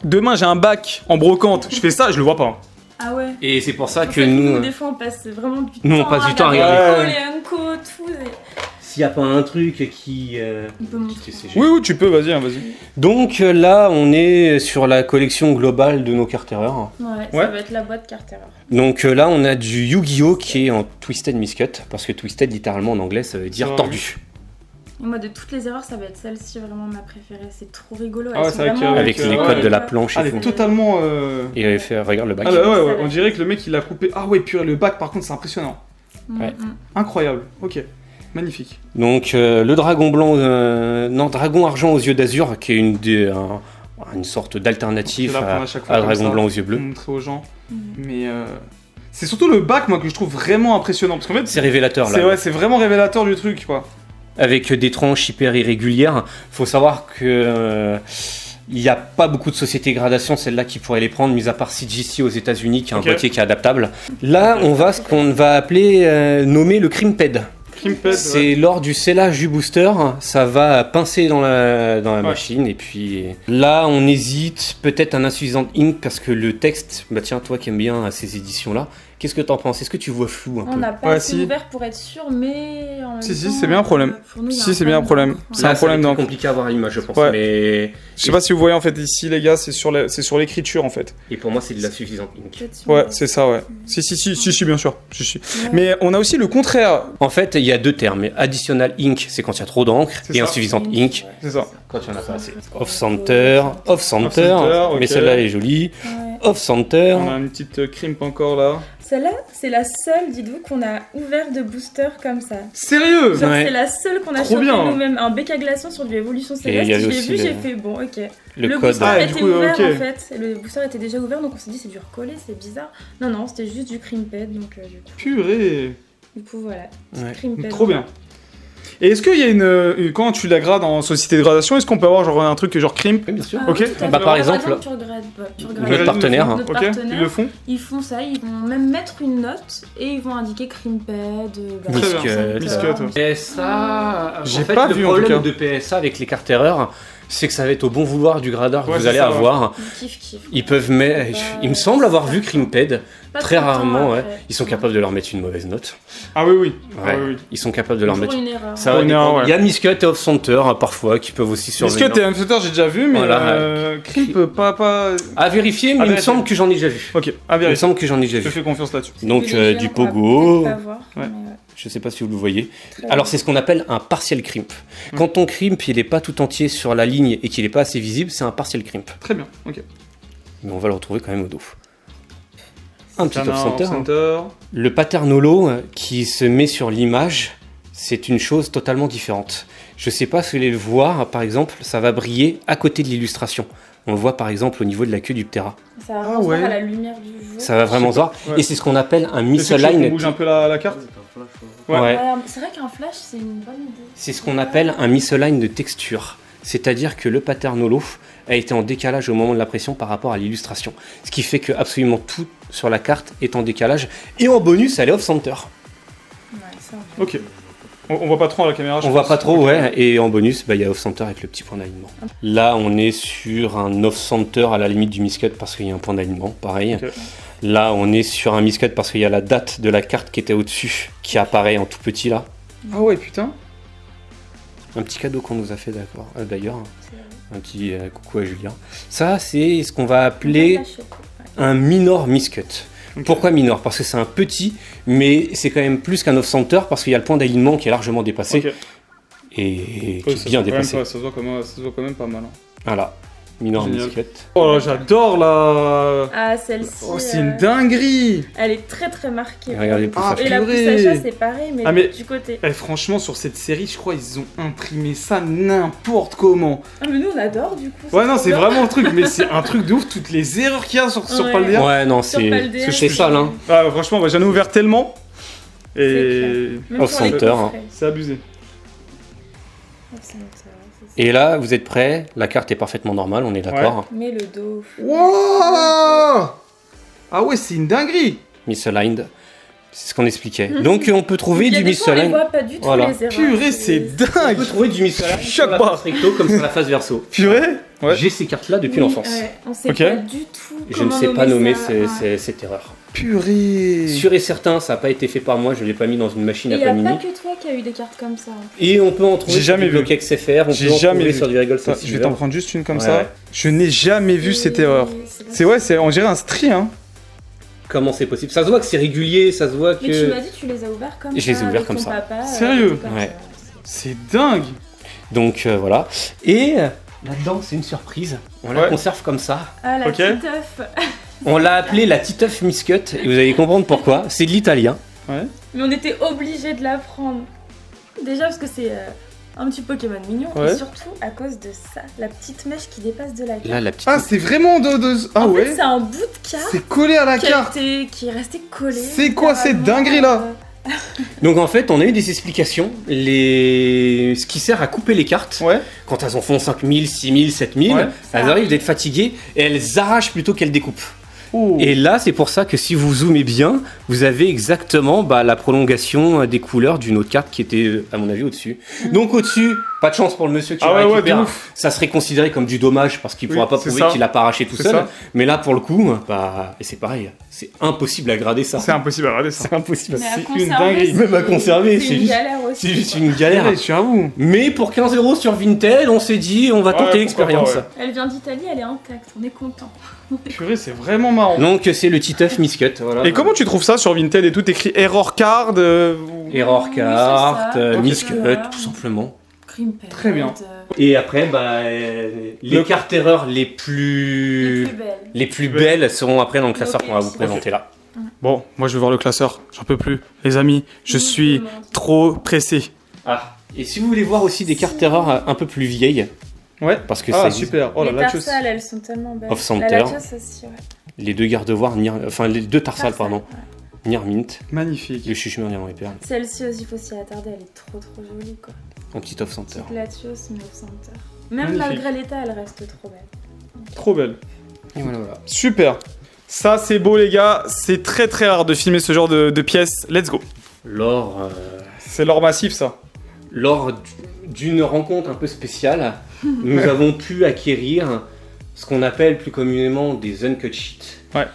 demain j'ai un bac en brocante, je fais ça, je le vois pas. Ah ouais. Et c'est pour ça En que fait, nous, des fois, on passe vraiment du Nous, on temps passe du temps à regarder. les Unco, tout. s'il n'y a pas un truc qui... On peut montrer. Oui oui tu peux, vas-y, hein, vas-y. Donc là, on est sur la collection globale de nos cartes erreurs. Ouais, Ouais. ça va être la boîte Carter. Donc là, on a du Yu-Gi-Oh qui est en Twisted Miscut, parce que Twisted, littéralement en anglais, ça veut dire Ah, tordu. Et moi, de toutes les erreurs, ça va être celle-ci, vraiment ma préférée. C'est trop rigolo. Ah ouais, c'est vrai vraiment... Avec les codes de la planche et Elle tout. est totalement... Et il avait fait, regarde le bac. Ah bah ouais, on dirait que le mec il l'a coupé. Ah ouais, purée, le bac par contre c'est impressionnant. Ouais. Incroyable, ok. Magnifique. Donc le dragon blanc, dragon argent aux yeux d'azur, qui est une sorte d'alternative à dragon blanc aux yeux bleus. Pour montrer aux gens. Mais c'est surtout le bac moi que je trouve vraiment impressionnant. Parce qu'en fait, C'est révélateur là. c'est vraiment révélateur du truc quoi. Avec des tranches hyper irrégulières. Faut savoir que il n'y a pas beaucoup de sociétés gradation, celle-là qui pourrait les prendre, mis à part CGC aux États-Unis, qui est un boîtier qui est adaptable. Là, on va ce qu'on va appeler nommer le crimped. C'est lors du scellage du booster, ça va pincer dans la machine et puis là on hésite peut-être un insuffisant ink parce que le texte, bah tiens toi qui aimes bien ces éditions là, qu'est-ce que t'en penses? Est-ce que tu vois flou un peu? On n'a pas assez ouvert pour être sûr, mais en même temps, c'est bien un problème. Nous, C'est bien un problème. C'est un problème donc compliqué à voir à l'image je pense. Ouais. Mais je sais pas si vous voyez en fait ici les gars, c'est sur l'écriture en fait. et pour moi c'est de l'insuffisant ink. Ouais, c'est ça ouais. Si bien sûr. Ouais. Mais on a aussi le contraire. En fait, il y a deux termes. Additional ink, c'est quand il y a trop d'encre, et insuffisant ink, c'est ça. quand il y en a pas assez. Off-center, ok. mais celle-là elle est jolie. Ouais. Off-center. On a une petite crimp encore là. Celle-là, c'est la seule, dites-vous, qu'on a ouvert de booster comme ça. Sérieux? Genre, Ouais. c'est la seule qu'on a Trop chopé bien. nous-mêmes. Un bec à glaçons sur du Evolution Et il y Céleste. avait Je l'ai aussi vu, le- j'ai fait bon, ok. Le code. booster Ah, était du coup, ouvert ok. en fait. Le booster était déjà ouvert, donc on s'est dit c'est du recollé, c'est bizarre. Non, c'était juste du crimped, donc Purée. du coup voilà. Ouais. Crimped. Trop bien. Et est-ce qu'il y a quand tu la grades en société de gradation, est-ce qu'on peut avoir genre un truc genre crimp? Oui, bien sûr. Ah, Ok. oui, tout à fait. Bah, par exemple, tu regrades. Notre partenaire. Notre Ok, partenaire. ils le font. Ils font ça, ils vont même mettre une note et ils vont indiquer crimped. Très bien. Biscuit. ouais. PSA. J'ai en fait, pas le vu, en tout problème cas. de PSA avec les cartes erreurs, c'est que ça va être au bon vouloir du gradeur que Ouais, vous c'est allez ça, ouais. avoir. Kiff. Ils peuvent mettre. Il me semble avoir vu Crimped. Pas Très tout le temps, rarement, ouais. après. Ils sont capables de leur mettre une mauvaise note. Ah oui. Ouais. Ah oui. Ils sont capables de leur Toujours mettre. une erreur. Ça va Une dépendre. erreur, ouais. Il y a Miscut et Off-Center parfois qui peuvent aussi surveiller. Biscuit et Unflutter, j'ai déjà vu, mais Voilà. crimp, pas. À vérifier, mais À il me vérifier. semble que j'en ai déjà vu. Ok, à Il me vérifier. semble que j'en ai déjà Je te vu. fais confiance là-dessus. Donc C'est léger, du on va pogo. peut-être pas voir, Ouais. mais Je sais pas si vous le voyez. très Alors bien. c'est ce qu'on appelle un partiel crimp. Quand ton crimp il est pas tout entier sur la ligne et qu'il est pas assez visible, c'est un partiel crimp. Très bien, ok. Mais on va le retrouver quand même au dos. Un petit Canard, off-center. center. Le pattern holo qui se met sur l'image, c'est une chose totalement différente. Je sais pas si vous allez le voir, par exemple, ça va briller à côté de l'illustration. On le voit par exemple au niveau de la queue du Ptera. Ça va Ah vraiment se voir ouais. à la lumière du jour. Ça va vraiment se voir. Ouais. Et c'est ce qu'on appelle un Est-ce que tu veux qu'on misaligned. bouge un peu la carte? Ouais. Ouais. Ouais, c'est vrai qu'un flash, c'est une bonne idée. C'est ce qu'on appelle un misaligned de texture. C'est-à-dire que le pattern holo a été en décalage au moment de la pression par rapport à l'illustration. Ce qui fait que absolument tout sur la carte est en décalage. Et en bonus, elle est off-center. Ouais, ça. Ok. On voit pas trop à la caméra. je On voit pense. pas trop, ouais. Et en bonus, bah, il y a off-center avec le petit point d'alignement. Là, on est sur un off-center à la limite du miscut parce qu'il y a un point d'alignement, pareil. Ok. Là, on est sur un miscut parce qu'il y a la date de la carte qui était au-dessus, qui apparaît en tout petit là. Ah ouais, putain. Un petit cadeau qu'on nous a fait d'ailleurs. Un petit coucou à Julien. Ça, c'est ce qu'on va appeler un minor miscut. Ok. Pourquoi minor? Parce que c'est un petit, mais c'est quand même plus qu'un off-center parce qu'il y a le point d'alignement qui est largement dépassé Ok. et Ouais, qui ça est bien se voit quand même dépassé. pas- Ça se voit quand même pas mal. hein. Voilà, minor Génial. miscut. Oh là, j'adore la. Ah, celle-ci. Oh, c'est une dinguerie. Elle est très très marquée. Regardez pour Ah, ça. Et la purée. pousse achat, c'est pareil, mais, Ah, mais- du côté. Eh, franchement, sur cette série, je crois ils ont imprimé ça n'importe comment. Ah, mais nous on adore du coup. Ouais, non, trop c'est bien. vraiment un truc, mais c'est un truc de ouf. Toutes les erreurs qu'il y a sur Ouais. Paldia. Ouais, non, Sur c'est Paldia, c'est sale, hein. Ah, franchement, bah, j'en ai ouvert tellement. Et Même Off pour les center, coffrets. c'est abusé. Off center, c'est ça. Et là, vous êtes prêts? La carte est parfaitement normale, on est d'accord. Mais le dos. Wow. Ah ouais, c'est une dinguerie. Misaligned, c'est ce qu'on expliquait. Donc, on peut trouver Il y a du des fois, on les misaligned. voit pas du tout Voilà. les erreurs. Purée, c'est On dingue. peut trouver du misaligned Je sur la choque pas. face recto comme sur la face verso. Purée. Ouais. J'ai ces cartes-là depuis Oui, l'enfance. ouais, on sait Ok. pas du tout. Je ne comment sais pas nommer ça. Ouais. cette erreur. Purée. Sûr et certain, ça n'a pas été fait par moi, je ne l'ai pas mis dans une machine Et à il n'y a panini. pas que toi qui a eu des cartes comme ça. Et on peut en trouver J'ai sur jamais du vu. bloc XFR, on J'ai peut en jamais trouver vu. sur du Regal Attends, je vais Sensible. t'en prendre juste une comme Ouais, ça. ouais. Je n'ai jamais vu cette erreur. C'est ouais, c'est on dirait un stri hein. Comment c'est possible? Ça se voit que c'est régulier, ça se voit Mais tu que... m'as dit que tu les as ouverts comme Je ça. les ai ouverts avec comme ton ça. Papa, Sérieux comme Ouais. ça. C'est dingue. Donc voilà. Et là-dedans, c'est une surprise. On la conserve comme ça. Ah, la Titeuf. On l'a appelée la Titeuf Miscut et vous allez comprendre pourquoi. C'est de l'italien. Ouais. Mais on était obligés de la prendre. Déjà parce que c'est un petit Pokémon mignon et surtout à cause de ça, la petite mèche qui dépasse de la carte. Là, la petite... Ah, c'est vraiment Ah en ouais. fait, c'est un bout de carte. C'est collé à la carte. Qui est resté collé. C'est quoi cette dinguerie là? Donc en fait, on a eu des explications. Ce qui sert à couper les cartes, quand elles en font 5000, 6000, 7000, elles arrivent d'être fatiguées et elles arrachent plutôt qu'elles découpent. Et là, c'est pour ça que si vous zoomez bien, vous avez exactement la prolongation des couleurs d'une autre carte qui était, à mon avis, au-dessus. Donc au-dessus, pas de chance pour le monsieur qui la récupère. Ça serait considéré comme du dommage parce qu'il ne pourra pas prouver qu'il l'a pas arraché tout seul. Mais là, pour le coup, et c'est pareil, c'est impossible à grader ça. C'est impossible à grader ça. C'est impossible. C'est une dinguerie. Même à conserver, c'est une galère aussi. C'est juste une galère. Je suis à vous. Mais pour 15 € sur Vinted, on s'est dit, on va tenter l'expérience. Elle vient d'Italie, elle est intacte, on est content. Purée, c'est vraiment marrant. Donc c'est le Titeuf Miscut. Voilà. Et comment tu trouves ça sur Vinted et tout écrit Error Card Error Card, Miscut, tout simplement. Très bien. Et après, les cartes erreurs les plus belles seront après dans le classeur qu'on va vous présenter là. Bon, moi je vais voir le classeur, j'en peux plus. Les amis, je suis trop pressé. Ah, et si vous voulez voir aussi des cartes erreurs un peu plus vieilles, parce que ça super. Oh, les tarsales, elles sont tellement belles. Off-Center. La Latios aussi, les deux gardevoirs, les deux tarsales, pardon. Nirmint. Magnifique. Le chuchemur diamant et perle. Celle-ci aussi, faut s'y attarder, elle est trop jolie quoi. En petit Off-Center. Petite Latios, mais Off-Center. Même malgré l'état, elle reste trop belle. Trop belle. Et voilà. Super. Ça c'est beau les gars, c'est très très rare de filmer ce genre de pièces. Let's go. L'or... C'est l'or massif ça. Lors d'une rencontre un peu spéciale, nous avons pu acquérir ce qu'on appelle plus communément des uncut sheets. Ouais.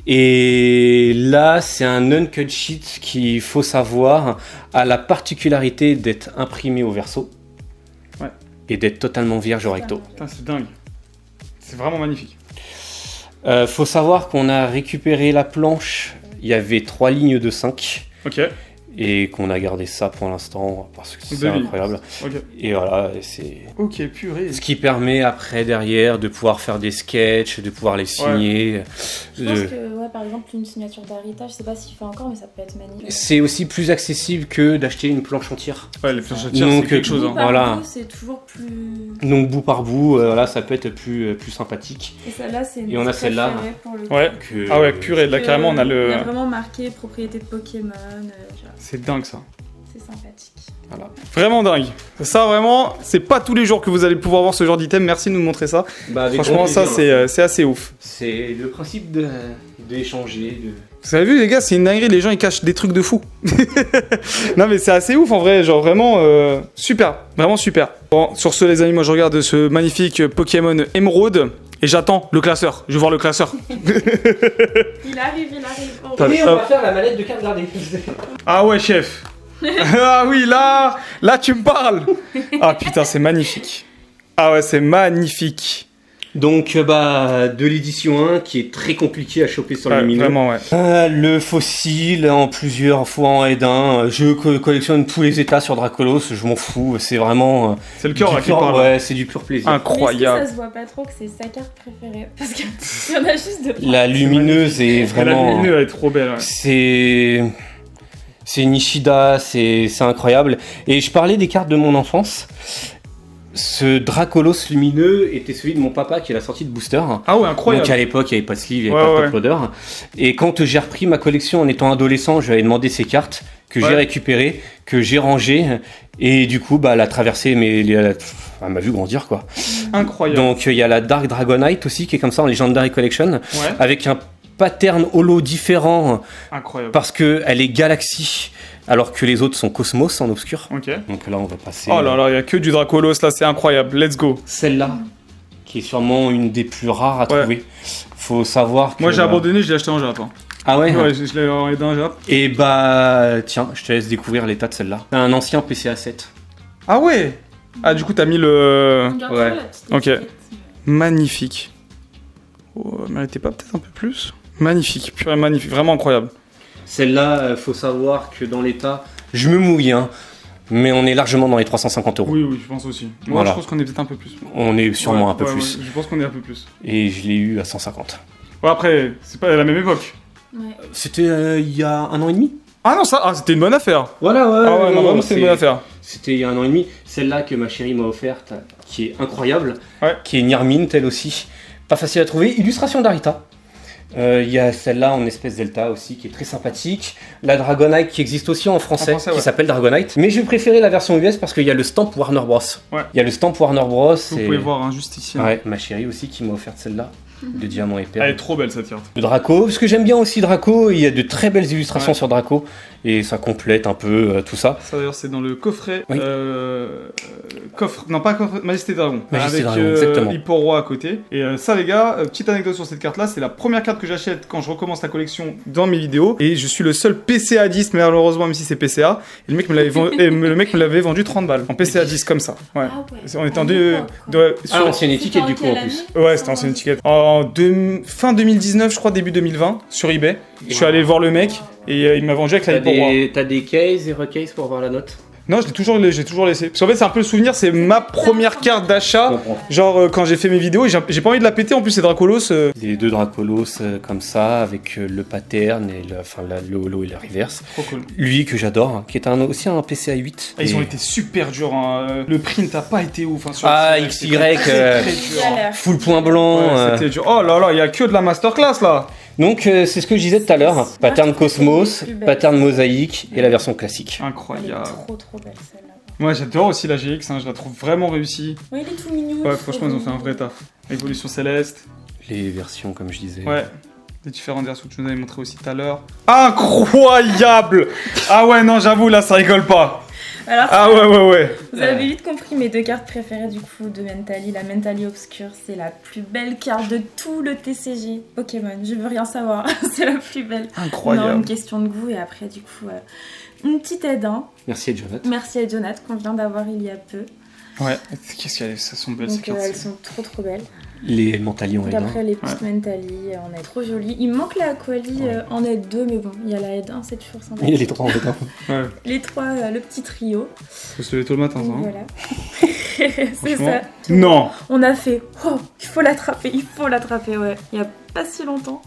Et là, c'est un uncut sheet qu'il faut savoir a la particularité d'être imprimé au verso et d'être totalement vierge au recto. Putain, c'est dingue. C'est vraiment magnifique. Faut savoir qu'on a récupéré la planche, il y avait 3 lignes de 5. Ok. Et qu'on a gardé ça pour l'instant parce que c'est incroyable. Okay. Et voilà, c'est. Ok, purée. Ce qui permet après derrière de pouvoir faire des sketchs, de pouvoir les signer. Je pense que par exemple une signature d'Arita, je sais pas s'il fait encore, mais ça peut être magnifique. C'est aussi plus accessible que d'acheter une planche entière. Ouais, les planches entières c'est quelque chose. Voilà. C'est toujours plus. Donc bout par bout, voilà, ça peut être plus sympathique. Et celle-là, c'est. Et on a celle-là. Ouais. Ah ouais, purée. Là carrément, on a le. Il y a vraiment marqué propriété de Pokémon. C'est dingue ça. C'est sympathique. Voilà. Vraiment dingue. Ça vraiment, c'est pas tous les jours que vous allez pouvoir voir ce genre d'item. Merci de nous montrer ça. Franchement, ça c'est assez ouf. C'est le principe d'échanger. Vous avez vu les gars, c'est une dinguerie. Les gens ils cachent des trucs de fou. Non mais c'est assez ouf en vrai. Genre vraiment super, vraiment super. Bon, sur ce les amis, moi je regarde ce magnifique Pokémon Émeraude. Et j'attends le classeur, je vais voir le classeur. Il arrive. Oh. Et on va faire la mallette de carte gardée. Ah ouais chef. Ah oui là tu me parles. Ah putain c'est magnifique. Ah ouais c'est magnifique. Donc de l'édition 1 qui est très compliqué à choper sur le lumineux. Vraiment le fossile en plusieurs fois en aide 1. Je collectionne tous les états sur Dracolos, je m'en fous, c'est vraiment... c'est le cœur qui parle. Ouais, c'est du pur plaisir. Incroyable. Mais ça se voit pas trop que c'est sa carte préférée parce qu'il y en a juste de... La lumineuse est vraiment... La lumineuse elle est trop belle. Ouais. C'est Nishida, c'est incroyable. Et je parlais des cartes de mon enfance. Ce Dracolos lumineux était celui de mon papa qui l'a sorti de booster. Ah ouais, incroyable. Donc à l'époque, il n'y avait pas de sleeve, il n'y avait pas de top loader. Et quand j'ai repris ma collection en étant adolescent, je lui avais demandé ces cartes que j'ai récupérées, que j'ai rangées. Et du coup, elle a traversé, elle m'a vu grandir quoi. Incroyable. Donc il y a la Dark Dragonite aussi qui est comme ça en Legendary Collection, avec un pattern holo différent. Incroyable. Parce qu'elle est Galaxy. Alors que les autres sont Cosmos en obscur. Ok. Donc là, on va passer... Oh là là, il n'y a que du Dracolos, là, c'est incroyable. Let's go. Celle-là, qui est sûrement une des plus rares à trouver. Faut savoir que... Moi, j'ai abandonné, je l'ai acheté en Japon. Ah ouais? Ouais, je l'ai en un Japon. Et tiens, je te laisse découvrir l'état de celle-là. C'est un ancien PCA 7. Ah ouais? Ah, du coup, t'as mis le... Ouais. Ok. Magnifique. Oh, méritez pas peut-être un peu plus? Magnifique, purée magnifique, vraiment incroyable. Celle-là, faut savoir que dans l'état, je me mouille, hein. Mais on est largement dans les 350 €. Oui, je pense aussi. Moi, Voilà. je pense qu'on est peut-être un peu plus. On est sûrement un peu plus. Ouais, je pense qu'on est un peu plus. Et je l'ai eu à 150. Ouais, après, c'est pas à la même époque. Ouais. C'était il y a 1 an et demi. Ah non, c'était une bonne affaire. Voilà, ouais. Ah ouais, non, vraiment, c'était une bonne affaire. C'était il y a 1 an et demi. Celle-là que ma chérie m'a offerte, qui est incroyable, Ouais. qui est Nirmint, elle aussi. Pas facile à trouver. Illustration d'Arita. Il y a celle-là en espèce delta aussi, qui est très sympathique. La Dragonite qui existe aussi en français, ouais. qui s'appelle Dragonite. Mais je préférais la version US parce qu'il y a le stamp Warner Bros. Ouais. Il y a le stamp Warner Bros. Vous pouvez voir, hein, juste ici. Ouais, ma chérie aussi qui m'a offert celle-là, de diamant et Elle perles. est trop belle cette carte. De Draco, parce que j'aime bien aussi Draco, il y a de très belles illustrations Ouais. sur Draco, et ça complète un peu tout ça. Ça d'ailleurs, c'est dans le coffret. Oui. Non, pas coffret, Majesté Dragon. Majesté avec Dragon, exactement. Hippo-Roi à côté. Et ça, les gars, petite anecdote sur cette carte-là, c'est la première carte que j'achète quand je recommence la collection dans mes vidéos. Et je suis le seul PCA 10, mais malheureusement, même si c'est PCA. Et le mec me l'avait vendu 30 balles en PCA 10 comme ça. Ouais. Ah ouais. On était en Ah, c'est une étiquette du coup en plus. Ouais, c'était ancienne étiquette. Fin 2019, je crois, début 2020, sur eBay. Je suis allé voir le mec et il m'a vendu avec la Hippo-Roi. T'as des cases et recases pour voir la note. Non, j'ai toujours laissé. Parce qu'en fait, c'est un peu le souvenir, c'est ma première carte d'achat. Je comprends. Genre, quand j'ai fait mes vidéos, et j'ai pas envie de la péter, en plus, c'est Dracolos. Les deux Dracolos comme ça, avec le pattern et le holo et la reverse. Trop cool. Lui que j'adore, qui est aussi un PCA 8. Ah, ils ont été super durs. Hein. Le print a pas été ouf. Hein, sur Ah, le XY, c'était très dur. full point blanc. Ouais, c'était dur. Oh là là, il y a que de la masterclass là. Donc c'est ce que je disais tout à l'heure. Pattern Cosmos, plus belle. pattern mosaïque et la version classique. Elle est Incroyable. trop belle celle-là. Moi, j'adore aussi la GX, hein, je la trouve vraiment réussie. Ouais, il est tout mignon. Ouais, franchement, ils ont fait un vrai taf. Évolution céleste. Les versions, comme je disais. Ouais. Les différentes versions que tu nous avais montré aussi tout à l'heure. Incroyable. Ah ouais, non, j'avoue, là, ça rigole pas. Alors, Ah ouais. vous avez vite compris mes deux cartes préférées du coup de Mentally. La Mentally Obscure, c'est la plus belle carte de tout le TCG Pokémon. Je veux rien savoir, c'est la plus belle. Non, Incroyable. une question de goût et après du coup une petite aide. Hein. Merci à Jonathan. Merci à Jonathan qu'on vient d'avoir il y a peu. Ouais, qu'est-ce qu'elles sont belles ces Donc cartes. elles sont trop belles. Les Mentalions Donc et après les petites Mentally en aide trop jolies. Il me manque la Aquali en aide 2 mais bon, il y a la aide 1, c'est toujours sympa. Il y a les trois en fait. Ouais, Les trois, le petit trio. faut se lever tôt le matin, ça. Donc Hein. voilà. C'est Franchement. ça. Non. On a fait, oh, il faut l'attraper, ouais. Il y a pas si longtemps.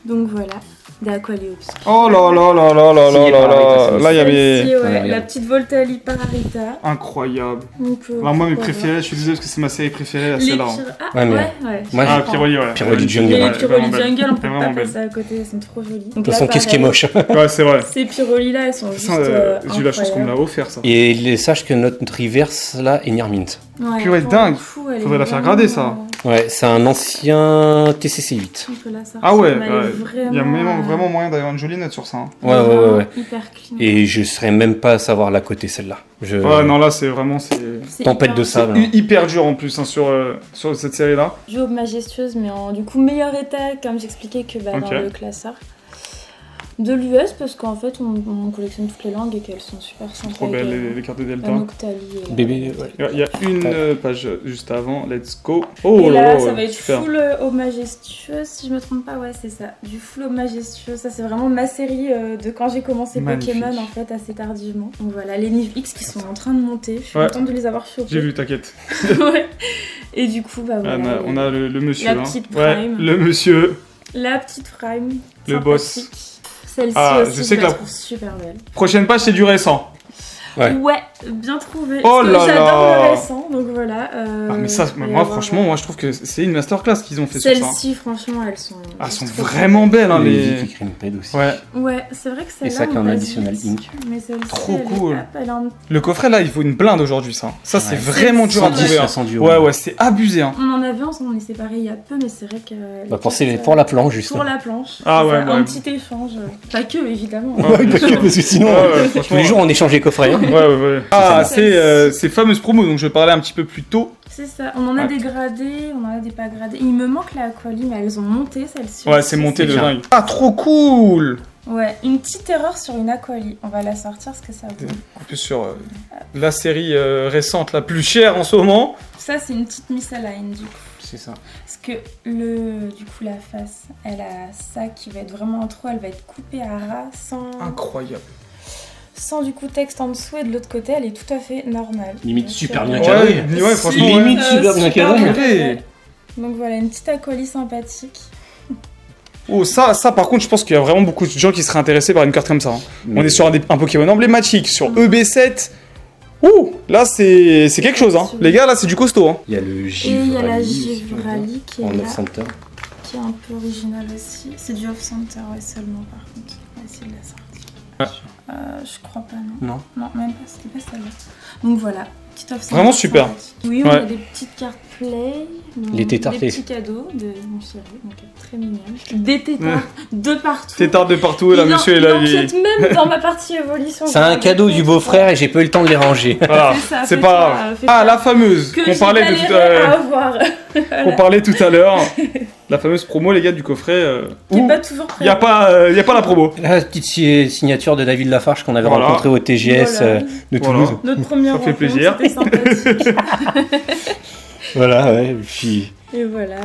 Donc voilà, des Aquali Obscures. Oh là là là là là là Signé là par là. Arita, Là, il y Celle-ci, avait... ouais, Ouais, la petite Voltali par Arita. Incroyable. Donc, Alors moi, mes pourquoi préférés, je suis désolé parce que c'est ma série préférée, là, pas. Les celle-là. hein. Ah, Ouais, mais- ouais. Moi, Ah, je Pyroli, ouais. Pyroli Jungle. Les Ouais, Pyroli vraiment Jungle, on peut belle. pas Vraiment passer à côté, elles sont trop jolies. Donc de toute façon, qu'est-ce qui est moche. Ouais, c'est vrai. Ces Pyroli là, elles sont juste Putain, j'ai eu la chance qu'on me l'a offert, ça. Et sache que notre reverse là est Nirmint. Ouais, dingue. fou, elle est Faudrait la faire vraiment, grader, ça. Ouais, c'est un ancien TCC 8. on peut la sortir, Ah ouais, mais elle est il y a vraiment, vraiment moyen d'avoir une jolie note sur ça. Hein. Ouais. Hyper clean. Et je serais même pas à savoir la côté celle-là. Ouais, non, là, c'est vraiment... C'est Tempête hyper de sympa. sable. hyper dur, en plus, hein, sur cette série-là. Job majestueuse, mais en du coup meilleur état, comme j'expliquais, que dans Ok. le classeur. De l'US, parce qu'en fait, on collectionne toutes les langues et qu'elles sont super sympas. Trop belles, les cartes de Delta. La Noctali et la- Bébé, ouais. Il y a une page juste avant, let's go. Oh Et là là, là, ça va être super. full au majestueux, si je me trompe pas, ouais, c'est ça. Du full au majestueux. Ça, c'est vraiment ma série de quand j'ai commencé Magnifique. Pokémon, en fait, assez tardivement. Donc voilà, les niveaux X qui sont en train de monter. Je suis Ouais. contente de les avoir chopés. J'ai vu, t'inquiète. Ouais. Et du coup, bah voilà. On a le monsieur. La hein. petite Ouais, Prime. le monsieur. La petite Prime. Le boss. sympathique. Celle-ci Ah, aussi, je sais que la la- trouve super belle. Prochaine page, c'est du récent. Ouais. Ouais, bien trouvé. Oh Parce que là j'adore là. le récent, donc voilà. Ah, mais ça, il va y moi, avoir, franchement, moi, je trouve que c'est une masterclass qu'ils ont fait sur ça. Celles-ci, franchement, elles sont. Ah, elles sont trop vraiment belles, hein, Les les. Vicky Creamped aussi. Ouais. Ouais, c'est vrai que celle-là. ça qui est on en passe additionnel vite, ink. Mais celle-ci, Trop elle est- cool. hop, elle est un- Le coffret, là, il faut une blinde aujourd'hui, ça. Ça, c'est Ouais. vraiment dur à 110, trouver. hein. 110 €. Ouais, c'est abusé, hein. On en avait ensemble, on est séparés il y a peu, mais c'est vrai que. Bah, pour la planche, juste. Pour la planche. Ah C'est ouais, ça, Un ouais. petit échange. Pas que, évidemment. Ouais, bien sûr. Parce que sinon, Ouais, ouais, franchement, tous les jours, on échange les coffrets. Hein. Ouais. Ah, C'est c'est ces fameuses promos dont je parlais un petit peu plus tôt. C'est ça, on en a Ouais. des gradés, on en a des pas gradés. Il me manque la Aquali, mais elles ont monté celle-ci. Ouais, aussi. c'est monté de bien. dingue. Ah, trop cool! Ouais, une petite erreur sur une Aquali. On va la sortir, ce que ça vaut. En plus, sur la série récente la plus chère en ce moment. Ça, c'est une petite misalign du coup. C'est ça. Parce que du coup, la face, elle a ça qui va être vraiment en trop. Elle va être coupée à ras Incroyable. sans du coup texte en dessous et de l'autre côté, elle est tout à fait normale. Limite Donc, super bien cadré. Ouais, franchement, limite super bien cadré. Ouais. Donc voilà, une petite acolyte sympathique. Oh, ça, par contre, je pense qu'il y a vraiment beaucoup de gens qui seraient intéressés par une carte comme ça. On est sur un Pokémon emblématique, sur EB7. Ouh, là, c'est quelque chose, hein. Les gars, là, c'est du costaud, hein. Il y a le Et il y a la Givrali Givrali qui est en là, off-center. qui est un peu originale aussi. C'est du off-center, ouais, seulement par contre. On va essayer de la sortir. Je crois pas, non. Non, même pas, c'était pas celle-là. Donc voilà, petite off-center. Vraiment super. sympathique. Oui, on a des petites cartes play. Les tétards. Des petits cadeaux de mon chéri, donc très mignonne. Des tétards de partout. Tétard de partout, et là, monsieur est là. Il empiète même dans ma partie évolution. C'est un cadeau du beau-frère et j'ai pas eu le temps de les ranger. Voilà, C'est ça, c'est fais pas. ça, fais Ah, ça. la fameuse Que qu'on j'ai parlait de galéré à avoir. qu'on parlait tout à l'heure. La fameuse promo, les gars, du coffret. Qui est Où pas toujours il n'y a pas la promo. La petite signature de David Lafarge qu'on avait Voilà. rencontré au TGS Voilà. de Toulouse. Notre première Ça fait rencontre, plaisir. c'était sympathique. Voilà, ouais. Et puis, Et voilà,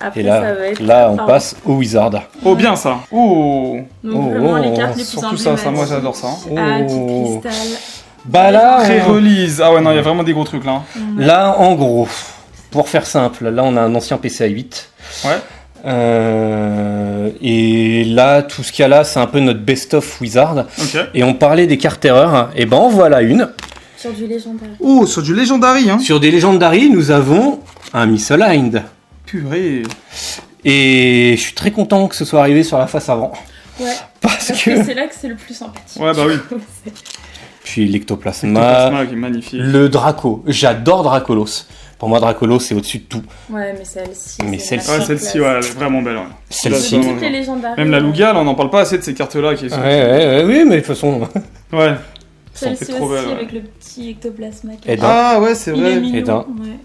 après et ça là, va être... là, on Pardon. passe au Wizard. Oh, bien ça. Oh. Donc Oh, vraiment les oh, cartes les plus surtout ça, emblématiques. moi, j'adore ça, hein. Ah, Oh. petit cristal. Bah là, Pré-release. Ah ouais, non, il y a vraiment des gros trucs là. hein. là, en gros, pour faire simple, là, on a un ancien PCA 8. Ouais. Et là, tout ce qu'il y a là, c'est un peu notre best-of Wizard. Ok. Et on parlait des cartes erreurs. Et ben, en voilà une. Sur du légendaire. Oh, sur du Legendary, hein. Sur des Legendary, nous avons un Misaligned. Purée. Et je suis très content que ce soit arrivé sur la face avant. Ouais. Parce Parce que... que c'est là que c'est le plus sympathique. Ouais, bah oui. Puis l'Ectoplasma, Plasma qui est magnifique. le Draco. J'adore Dracolos. Pour moi, Dracolos, c'est au-dessus de tout. Ouais, mais celle-ci. Mais c'est celle-ci- la Ouais, celle-ci, ouais, elle est vraiment belle. Ouais. Celle-ci. Là, Toutes les légendaires. Même la Lugia, là, on n'en parle pas assez de ces cartes-là qui sont. Oui, mais de toute façon... Ouais. Celle-ci C'est aussi trop belle, ouais. avec le petit ectoplasma. qui- Et Ah ouais, c'est Il est vrai. mignon. Et d'un.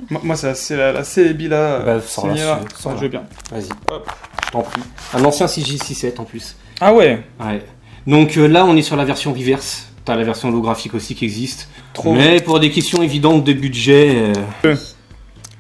Ouais. Moi, c'est la Celebi là. Bah, sors-la, Seigneur, sors-la. je veux bien. Vas-y, Hop. je t'en prie. Un ancien CJ67 en plus. Ah ouais. Ouais. Donc là, on est sur la version reverse. T'as la version holographique aussi qui existe. Trop. Mais pour des questions évidentes de budget...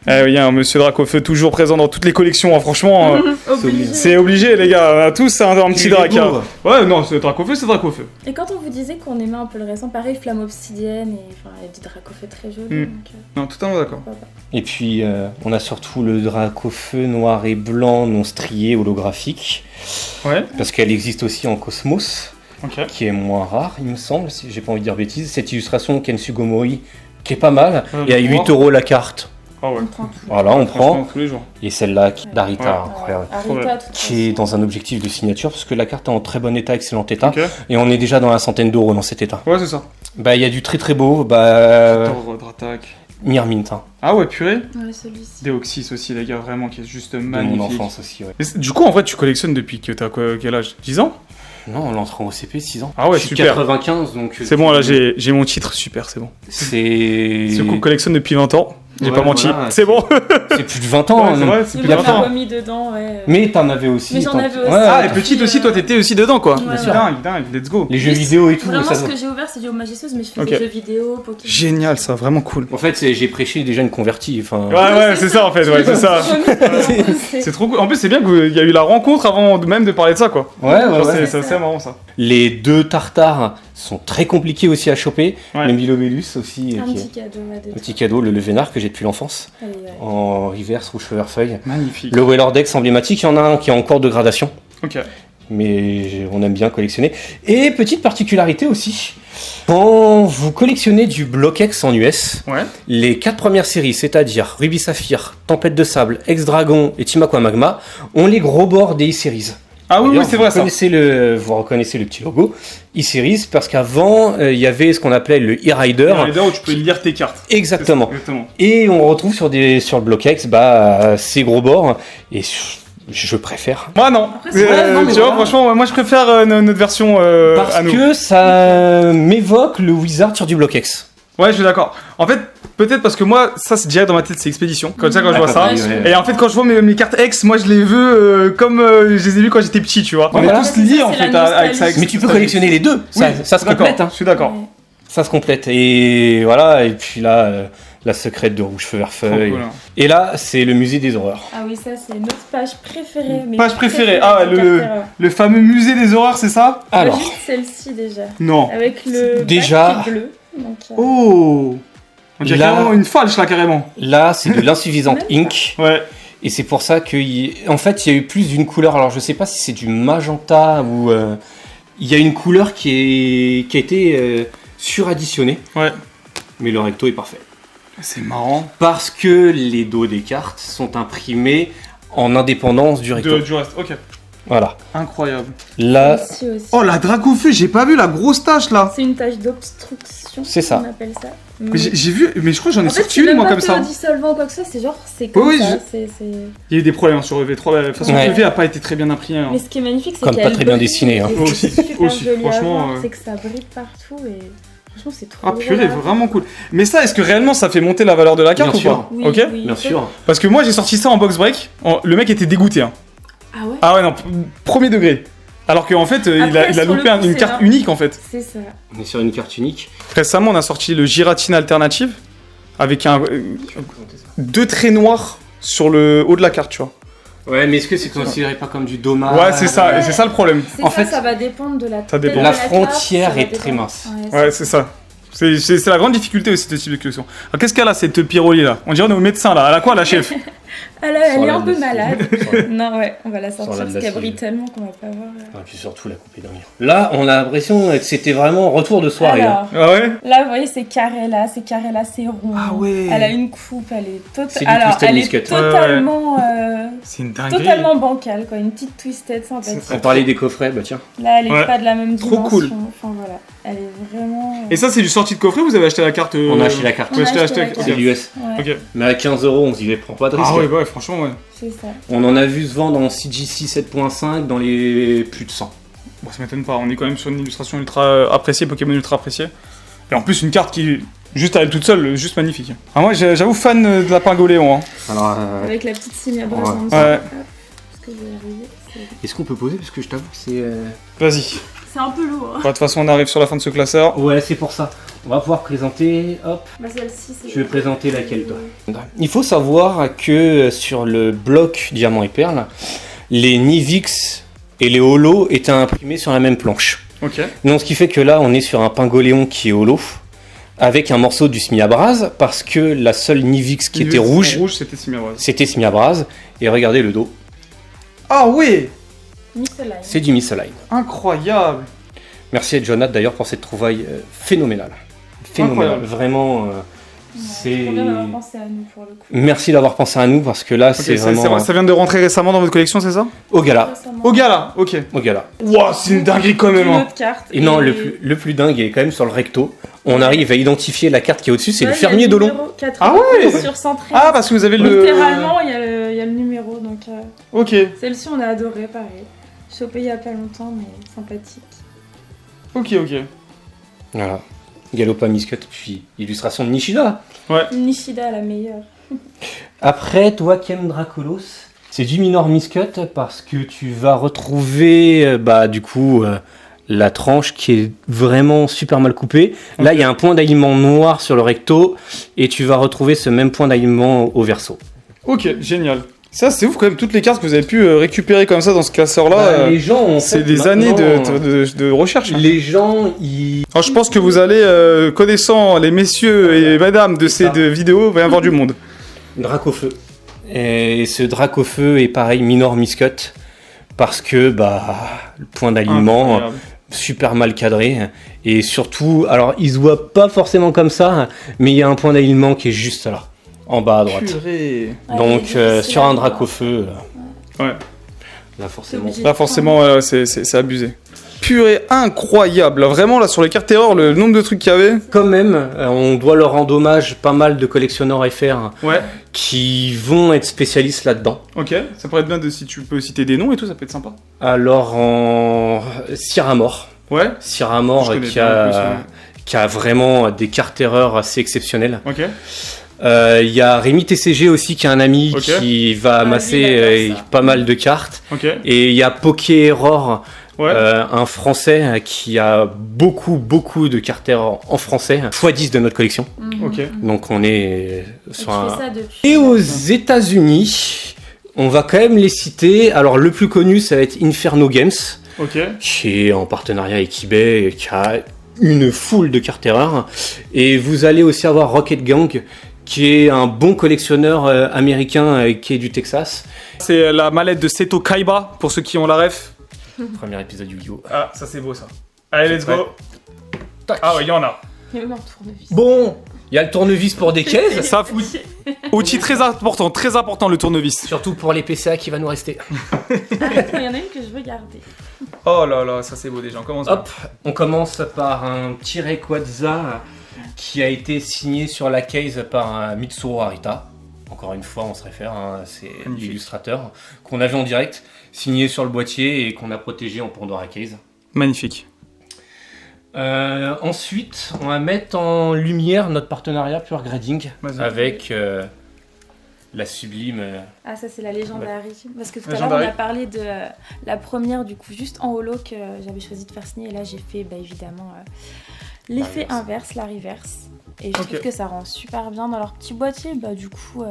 Il y a un monsieur Dracofeu toujours présent dans toutes les collections, hein, franchement. Obligé. C'est obligé, les gars. On a tous un petit Il est Drac. hein. beau. Ouais, non, c'est Dracofeu, c'est Dracofeu. Et quand on vous disait qu'on aimait un peu le récent, pareil, Flamme Obsidienne, et enfin, il y a du Dracofeu très joli. Mm. Donc, Non, totalement d'accord. pourquoi pas. Et puis, on a surtout le Dracofeu noir et blanc non strié holographique. Ouais, Parce qu'elle existe aussi en Cosmos, ok. qui est moins rare, il me semble, si j'ai pas envie de dire bêtises. Cette illustration Ken Sugimori, qui est pas mal, Ouais, et à je 8 € la carte. Ah ouais. On prend tout. Voilà, on prend. Franchement, tous les jours. Et celle-là, d'Arita, Ouais. incroyable. Arita, de toute Qui est façon. dans un objectif de signature, parce que la carte est en très bon état, excellent état. Ok. Et on est déjà dans la centaine d'euros dans cet état. Ouais, c'est ça. Bah, il y a du très très beau, bah. Dratak. Mirmint, hein, Ah ouais, purée. Ouais, celui-ci. Deoxys aussi, les gars, vraiment, qui est juste de mon magnifique. enfance aussi, ouais. Du coup, en vrai, tu collectionnes depuis que t'as quel âge 10 ans? Non, on l'entre au CP, 6 ans. Ah ouais, Je suis super. 95, donc. C'est bon, là, j'ai mon titre, super, c'est bon. C'est. Ce coup, collectionne depuis 20 ans. J'ai Ouais, pas menti. voilà, c'est bon. C'est plus de 20 ans. Ouais, c'est hein. vrai, c'est Il plus y a de m'a 20 ans. remis dedans, ouais. Mais t'en avais aussi. Mais j'en avais aussi. Ah, et Ouais. petite aussi, toi, t'étais aussi dedans, quoi. Ouais, sûr. Dingue, dingue, let's go. Les jeux vidéo et tout. Vraiment, ça ce doit- que j'ai ouvert, c'est du Magisseuse, mais je fais Ok. des jeux vidéo, Pokémon. Génial, ça, vraiment cool. En fait, j'ai prêché déjà une convertie. Enfin. Ouais, c'est ça, en fait, ouais, c'est ça. C'est C'est trop cool. En plus, c'est bien qu'il y a eu la rencontre avant même de parler de ça, quoi. Ouais, ouais, Genre, ouais. c'est assez marrant, ça. Les deux tartares sont très compliqués aussi à choper. Ouais. Le Milobellus aussi, un qui petit est cadeau, ouais, petit cadeau, le Vénard que j'ai depuis l'enfance, Allez, ouais. en reverse rouge feuille. Magnifique. Le Wellordex emblématique, il y en a un qui est en cours de gradation, Ok. mais on aime bien collectionner. Et petite particularité aussi, quand vous collectionnez du Block-X en US, Ouais. les 4 premières séries, c'est-à-dire Ruby Saphir, Tempête de Sable, Ex-Dragon et Timakwa Magma, ont les gros bords des e-series. Ah oui, oui, D'ailleurs, c'est vrai, ça. vous reconnaissez le petit logo e-series parce qu'avant, il y avait ce qu'on appelait le e-Rider. Rider où tu peux lire tes cartes. Exactement. Exactement. Et on retrouve sur le Block-X ces gros bords. Et je préfère. Moi, non. Après, c'est vrai, non, mais Tu vois, voilà. franchement, moi, je préfère notre version Parce à nous. que ça m'évoque le Wizard sur du Block-X. Ouais, je suis d'accord. En fait, peut-être parce que moi, ça, c'est direct dans ma tête, c'est Expédition. Comme ça, quand je vois ça. Ouais, je ouais. Et en fait, quand je vois mes cartes X, moi, je les veux comme je les ai vues quand j'étais petit, tu vois. On Voilà. est tous liés, en C'est fait, la avec ça. nostalgie. Mais tu peux collectionner les deux. Ça se d'accord, complète. Hein. Je suis d'accord. Ouais. Ça se complète. Et voilà. Et puis là, La secrète de Rouge Feu Vert Feuille. Cool, hein. Et là, c'est le musée des horreurs. Ah oui, ça c'est notre page préférée. Page préférée. Ah, le fameux musée des horreurs, c'est ça? Alors, Juste celle-ci déjà. Non. Avec le Déjà- bac qui est bleu. Donc, Oh, on dirait Là- carrément une falche là, carrément. là, c'est de l'insuffisante Même ink. Ouais. Et c'est pour ça en fait, il y a eu plus d'une couleur. Alors, je sais pas si c'est du magenta ou... il y a une couleur qui a été suradditionnée. Ouais. Mais le recto est parfait. C'est marrant. Parce que les dos des cartes sont imprimés en indépendance du recto. Du reste, ok. Voilà. Incroyable. Là, Ici aussi. Oh, la Dracofeu, j'ai pas vu la grosse tache là. C'est une tache d'obstruction. C'est ça. On appelle ça. Mais j'ai vu, mais je crois que j'en ai En fait, sorti une moi comme ça. C'est dissolvant ou quoi que ce soit, c'est genre, c'est comme Oui, ça. Il y a eu des problèmes sur EV3. De toute façon, Ouais. EV a pas été très bien imprimé. Hein. Mais ce qui est magnifique, c'est Comme qu'elle pas très bien brille, dessiné, hein. et Aussi, c'est super aussi, joli à franchement, voir, c'est que ça brille partout et franchement c'est trop Ah beau purée, à voir. vraiment cool. Mais ça, est-ce que réellement ça fait monter la valeur de la carte Bien ou sûr. pas? Oui, Ok. oui, bien ça- sûr. Parce que moi j'ai sorti ça en box break. Le mec était dégoûté. Hein. Ah ouais. Ah ouais, non, premier degré. Alors qu'en fait, Après, il a sur loupé le coup, une c'est carte là. unique en fait. C'est ça. On est sur une carte unique. Récemment, on a sorti le Giratina Alternative avec deux traits noirs sur le haut de la carte, tu vois. Ouais, mais est-ce que c'est considéré pas comme du dommage? Ouais, c'est ça, et c'est ça le problème. C'est En ça, fait, ça va dépendre de la ça dépend. taille de La carte, frontière ça va est très dépendre. mince. Ouais, c'est ça. C'est la grande difficulté aussi de ce type de collection. Alors qu'est-ce qu'elle a cette Piroli là? On dirait on est au médecin là. Elle a quoi la chef? Ah là, elle Sans est la un peu glace. malade. Sans- Non, ouais, on va la Sans sortir la parce qu'elle glace, brille oui. tellement qu'on va pas voir. Et puis surtout la couper d'un mur. Là, on a l'impression que c'était vraiment retour de soirée. hein. Alors, Ah ouais? là, vous voyez, ces carrés-là, c'est rond. Ah ouais. Elle a une coupe, elle est C'est du Alors, twisted elle est biscuit. totalement, C'est une dinguerie. totalement bancale, quoi. Une petite twisted sympathique. On parlait des coffrets, bah tiens. Là, elle est Ouais. pas de la même Trop dimension. cool. Enfin, voilà. Elle est vraiment... Et ça, c'est du sorti de coffret ou vous avez acheté la carte On a acheté la carte. On a acheté acheté la ok. carte. C'est l'US. Ouais, Ok. Mais à 15 €, on se dit, prends pas de risque. Ah ouais, ouais, franchement, ouais. c'est ça. On en a vu se vendre en CGC 7.5 dans les plus de 100. Bon, ça m'étonne pas. On est quand même sur une illustration ultra appréciée, Pokémon ultra appréciée. Et en plus, une carte qui, juste à elle toute seule, juste magnifique. Ah, moi, j'avoue, fan de la Pingoléon. Hein. Alors, Avec la petite signe à bras ouais. en dessous. Ouais. Hop. Est-ce que je vais arriver C'est- est-ce qu'on peut poser? Parce que je t'avoue que c'est... Vas-y. C'est un peu lourd. Bon, de toute façon, on arrive sur la fin de ce classeur. Ouais, c'est pour ça. On va pouvoir présenter... Hop. Bah, celle-ci, c'est... Tu veux présenter laquelle, toi? Il faut savoir que sur le bloc Diamant et Perle, les Nivix et les Holo étaient imprimés sur la même planche. Ok. Donc ce qui fait que là, on est sur un Pingoléon qui est Holo, avec un morceau du semi-abrase, parce que la seule Nivix qui était rouge, Rouge, c'était Simiabras. c'était semi-abrase. Et regardez le dos, Ah ouais! Misceline. c'est du Misceline. Incroyable! Merci à Jonathan d'ailleurs pour cette trouvaille phénoménale. Phénoménale, Incroyable. vraiment. C'est... Trop bien d'avoir pensé à nous pour le coup. Merci d'avoir pensé à nous, parce que là, Ok, c'est vraiment... ça vient de rentrer récemment dans votre collection, c'est ça? Au gala. Récemment. Au gala, ok. Au gala. Wow, c'est une dinguerie quand même. Une Hein. autre carte. Et non, le plus dingue, il est quand même sur le recto. On arrive à identifier la carte qui est au-dessus, c'est Ouais, le il y a fermier d'Olon. numéro 80 Ah ouais sur 113. Ah, parce que vous avez le. Littéralement, il y a le numéro. Donc, Ok, celle-ci, on a adoré, pareil. Chopé il y a pas longtemps, mais sympathique. ok. Voilà. Galopa Miscut, puis illustration de Nishida. Nishida, la meilleure. Après, toi, Kem Dracolos, c'est du Minor Miscut parce que tu vas retrouver, du coup, la tranche qui est vraiment super mal coupée. Là, il y a un point d'alignement noir sur le recto et tu vas retrouver ce même point d'alignement au verso. Ok, génial. Ça, c'est ouf quand même, toutes les cartes que vous avez pu récupérer comme ça dans ce classeur-là. Les gens, en C'est fait, des années maintenant, de recherche. Hein. Les gens, ils... Alors, je pense que vous allez, connaissant les messieurs et madame de ces ça. deux vidéos, va y avoir du monde. Dracofeu. Et ce Dracofeu est pareil, Minor Miscut, parce que le point d'alignement Incroyable. super mal cadré, et surtout, alors il se voit pas forcément comme ça, mais il y a un point d'alignement qui est juste là, en bas à droite. Purée. Donc Ouais, sur un c'est Dracofeu, Ouais. là forcément. obligé. Là, forcément, c'est abusé. Purée, incroyable. Là, vraiment, là, sur les cartes erreurs, le nombre de trucs qu'il y avait. Quand même, on doit leur rendre hommage pas mal de collectionneurs FR Ouais. qui vont être spécialistes là-dedans. Ok. Ça pourrait être bien si tu peux citer des noms et tout, ça peut être sympa. Alors en Cyramor. Ouais. Cyramor Je connais qui pas, en plus, a, ouais. qui a vraiment des cartes erreurs assez exceptionnelles. Ok. Il y a Rémi TCG aussi qui est un ami Ok. qui va amasser lui, il adore ça. pas mal de cartes. Ok. Et il y a Poké Error un français qui a beaucoup de carters en français, x10 de notre collection. Ok. Donc on est sur un... Ça depuis... Et aux États-Unis, on va quand même les citer. Alors le plus connu, ça va être Inferno Games, qui est en partenariat avec eBay, qui a une foule de carters. Et vous allez aussi avoir Rocket Gang, qui est un bon collectionneur américain qui est du Texas. C'est la mallette de Seto Kaiba, pour ceux qui ont la ref. Premier épisode du Yu-Gi-Oh! Ah, ça c'est beau ça. Allez, let's go. Tac. Ah ouais, il y en a. Il y a même un tournevis. Bon, il y a le tournevis pour des caisses. Ça, outil très important le tournevis. Surtout pour les PCA qui va nous rester. Arrête, il y en a une que je veux garder. Oh là là, ça c'est beau déjà, on commence. Hop, on commence par un petit Rayquaza qui a été signé sur la case par Mitsuru Arita. Encore une fois, on se réfère, c'est l'illustrateur qu'on avait en direct, signé sur le boîtier et qu'on a protégé en Pandora case. Magnifique. Ensuite, on va mettre en lumière notre partenariat Pure Grading avec la sublime... Ah, ça c'est la Legendary. Parce que tout à l'heure Legendary. on a parlé de la première du coup juste en holo que j'avais choisi de faire signer et là j'ai fait évidemment l'effet inverse, la reverse. Et je trouve que ça rend super bien dans leur petit boîtier, du coup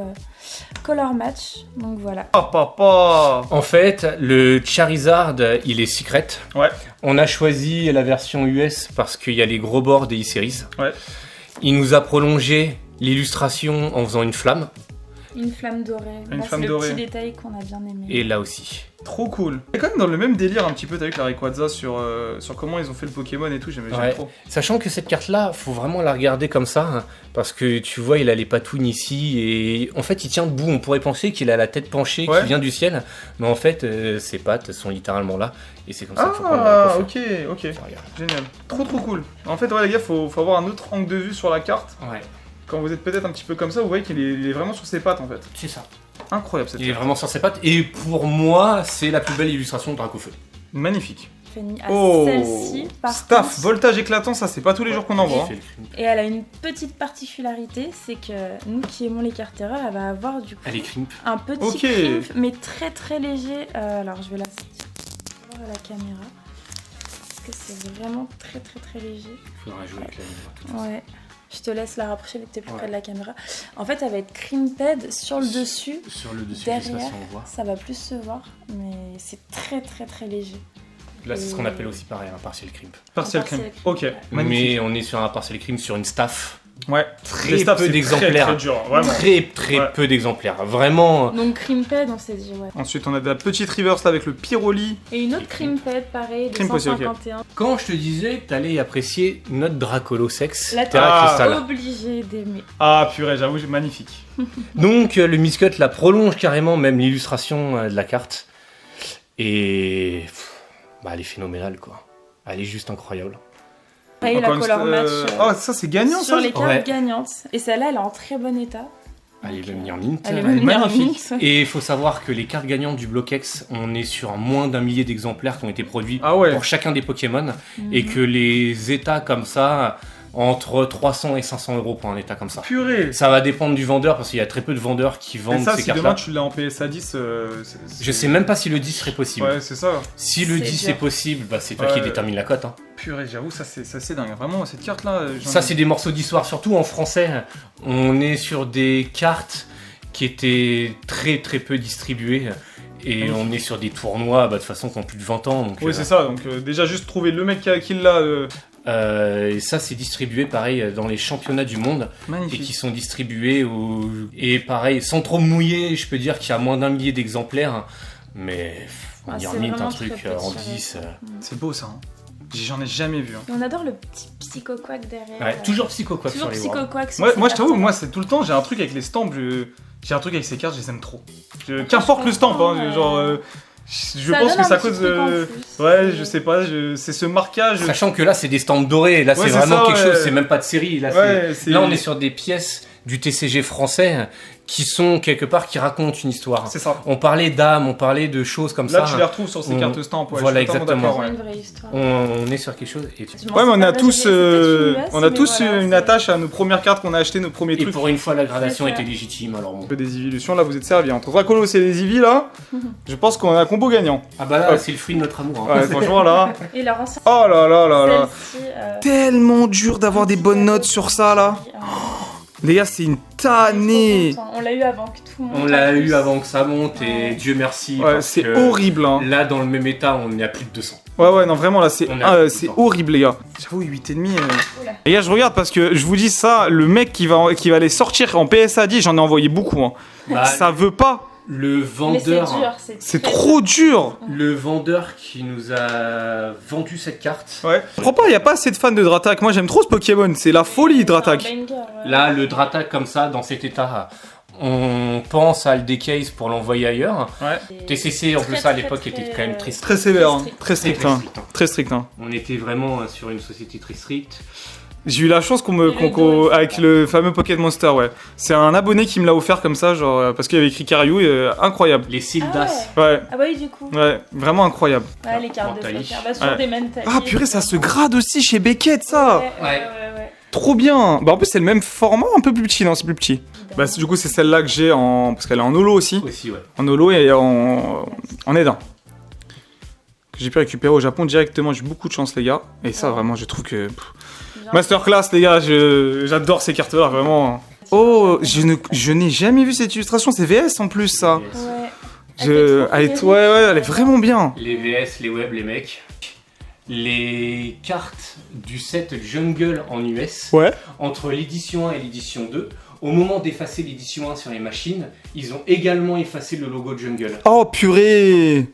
color match, donc voilà. Oh papa. En fait, le Charizard, il est secret. Ouais. On a choisi la version US parce qu'il y a les gros bords des e-series. Ouais. Il nous a prolongé l'illustration en faisant une flamme. Une flamme dorée. Une Là, flamme c'est dorée. le petit détail qu'on a bien aimé. Et là aussi. Trop cool. C'est quand même dans le même délire un petit peu avec la Rayquaza sur comment ils ont fait le Pokémon et tout, j'aime trop. Sachant que cette carte-là, faut vraiment la regarder comme ça, parce que tu vois, il a les patounes ici, et en fait, il tient debout. On pourrait penser qu'il a la tête penchée, qui vient du ciel, mais en fait, ses pattes sont littéralement là, et c'est comme ça qu'il faut prendre la coiffure. Ok. Génial. Trop cool. En fait, les gars, faut avoir un autre angle de vue sur la carte. Ouais, Quand vous êtes peut-être un petit peu comme ça, vous voyez qu'il est vraiment sur ses pattes en fait. c'est ça. Incroyable cette Il est carte. vraiment sur ses pattes, et pour moi, c'est la plus belle illustration de Dracofeu. Magnifique. Fanny a Oh, celle-ci, par staff, contre, voltage éclatant, ça c'est pas tous les jours qu'on en voit. Il fait le crime. et elle a une petite particularité, c'est que nous qui aimons les cartes erreurs, elle va avoir du coup Elle est crimp. un petit Ok. crimp, mais très léger. Alors je vais la sortir à la caméra, parce que c'est vraiment très léger. Il faudra jouer avec la lumière. de toute façon. Ouais. Je te laisse la rapprocher, vu que t'es plus près de la caméra. En fait, elle va être crimped sur le dessus. Sur le dessus, je sais pas Derrière, si on voit. ça va plus se voir, mais c'est très léger. Là, c'est ce qu'on appelle aussi pareil, un partiel crimp. Partial Un crime. partial Ok, magnifique. Mais on est sur un partiel crimp sur une staff. Ouais, Très les staffs, peu c'est d'exemplaires. Très dur, vraiment. Très Ouais. peu d'exemplaires. Vraiment. Donc crimped, on s'est dit ouais. Ensuite, on a de la petite reverse là avec le Pyroli. Et une autre crimped, pareil, de Crimp aussi, ok. 151. Quand je te disais que t'allais apprécier notre Dracolo Sex, Là, t'es Terra Crystal. obligé d'aimer. Ah purée, j'avoue, magnifique. Donc le Miscut la prolonge carrément, même l'illustration de la carte. Et elle est phénoménale quoi. Elle est juste incroyable. Pareil, la Encore une- color match Oh, ça c'est gagnant sur ça. les cartes Ouais. gagnantes. Et celle-là, elle est en très bon état. Elle est même mise en mint. Elle est elle même est mise en magnifique. mix, ouais. Et il faut savoir que les cartes gagnantes du Bloquex, on est sur moins d'un millier d'exemplaires qui ont été produits Ah ouais. pour chacun des Pokémon. Mhm. Et que les états comme ça, entre 300 et 500 euros pour un état comme ça. Purée. Ça va dépendre du vendeur parce qu'il y a très peu de vendeurs qui Et vendent ça, ces si demain cartes-là. tu l'as en PSA 10, Je sais même pas si le 10 serait possible. Ouais, c'est ça. Si le C'est 10 dur. est possible, c'est toi Ouais. qui détermine la cote. Hein. Purée, j'avoue, ça c'est dingue. Vraiment, cette carte là. Ça, c'est des morceaux d'histoire, surtout en français. On est sur des cartes qui étaient très peu distribuées. Et on est sur des tournois de toute façon qui ont plus de 20 ans. Donc, Oui, c'est ça. Donc, déjà, juste trouver le mec qui l'a. et ça, c'est distribué pareil dans les championnats du monde. Et Magnifique. qui sont distribués et pareil, sans trop me mouiller, je peux dire qu'il y a moins d'un millier d'exemplaires. Mais on y c'est remit un vraiment truc très en petit, 10. C'est beau ça. Hein. J'en ai jamais vu. Hein. Et on adore le petit psycho-quack derrière. Ouais, toujours psycho-quack Toujours sur les Worlds. psycho-quack sur Ouais, ces moi, je t'avoue, cartes-là. moi, c'est tout le temps, j'ai un truc avec les stamps. J'ai un truc avec ces cartes, je les aime trop. Qu'importe le stamp, hein, genre. Je Ça pense donne que un c'est à petit cause truc en de. plus. Ouais, je sais pas, c'est ce marquage. Sachant que là, c'est des stamps dorés. Là, Ouais, c'est c'est vraiment ça, quelque ouais. chose. C'est même pas de série. Là, Ouais, là, on est sur des pièces du TCG français qui sont quelque part qui racontent une histoire. C'est ça. On parlait d'âme, on parlait de choses comme ça. Là, tu les retrouves sur ces cartes stamp. Ouais, voilà, exactement. C'est une vraie histoire. On est sur quelque chose. Je m'en Ouais, mais on suis a pas tous, rajouté, on a mais tous voilà, une c'est- attache à nos premières cartes qu'on a achetées, nos premiers Et trucs. pour une fois, la gradation C'est ça. était légitime. Alors bon. Un peu des évolutions, là, vous êtes servis. Entre Dracolos et les Eevee, là, je pense qu'on a un combo gagnant. Ah bah là, Ouais. c'est le fruit de notre amour. Hein. Ouais, franchement, là. Et leur ancien. Oh là là là là. Celle-ci, Tellement dur d'avoir des bonnes notes sur ça, là. Les gars, c'est une tannée. On l'a eu avant que tout le monde. On l'a eu plus. avant que ça monte et Ouais. Dieu merci. Ouais, parce c'est que horrible, hein. Là, dans le même état, on est à plus de 200. Ouais, non, vraiment, là, c'est On a c'est tout le temps. horrible, les gars. J'avoue, 8,5. Oula. Les gars, je regarde parce que je vous dis ça, le mec qui va les sortir en PSA 10, j'en ai envoyé beaucoup. Hein. Bah, Ça veut pas. le Mais c'est vendeur, dur, C'est très trop dur. le vendeur qui nous a vendu cette carte. Ouais. Je comprends pas, il y a pas assez de fans de Dratak. Moi, j'aime trop ce Pokémon. C'est la folie, Dratak. C'est un banger, ouais. Là, le Dratak comme ça, dans cet état, on pense à le decase pour l'envoyer ailleurs. Et TCC, en plus, très, ça, à très, l'époque, très, était quand même très strict. Très sévère, hein. strict. Très strict. Hein. Très strict. Hein. On était vraiment sur une société très stricte. J'ai eu la chance le dos, avec le fameux Pokémon Monster, ouais. C'est un abonné qui me l'a offert comme ça, genre, parce qu'il y avait écrit Cariou, incroyable. Les Ah Sildas. ouais. Ouais, Ah bah oui, du coup. ouais, vraiment incroyable. Ouais, les cartes de Mentali. poker. Bah, sur Ouais. des mentali. Ah purée, ça se grade aussi chez Beckett, ça. Ouais. Trop bien. Bah en plus c'est le même format, un peu plus petit, non, c'est plus petit. Bah du coup c'est celle-là que j'ai parce qu'elle est en holo aussi, Aussi, ouais. en holo et en Eden. Que j'ai pu récupérer au Japon directement, j'ai eu beaucoup de chance les gars. Et ça vraiment je trouve que... Bien. Masterclass les gars, j'adore ces cartes-là, vraiment. Oh, je n'ai jamais vu cette illustration, c'est VS en plus ça. Ouais. Elle est vraiment bien. Les VS, les web, les mecs. Les cartes du set Jungle en US, Ouais. entre l'édition 1 et l'édition 2, au moment d'effacer l'édition 1 sur les machines, ils ont également effacé le logo Jungle. Oh purée.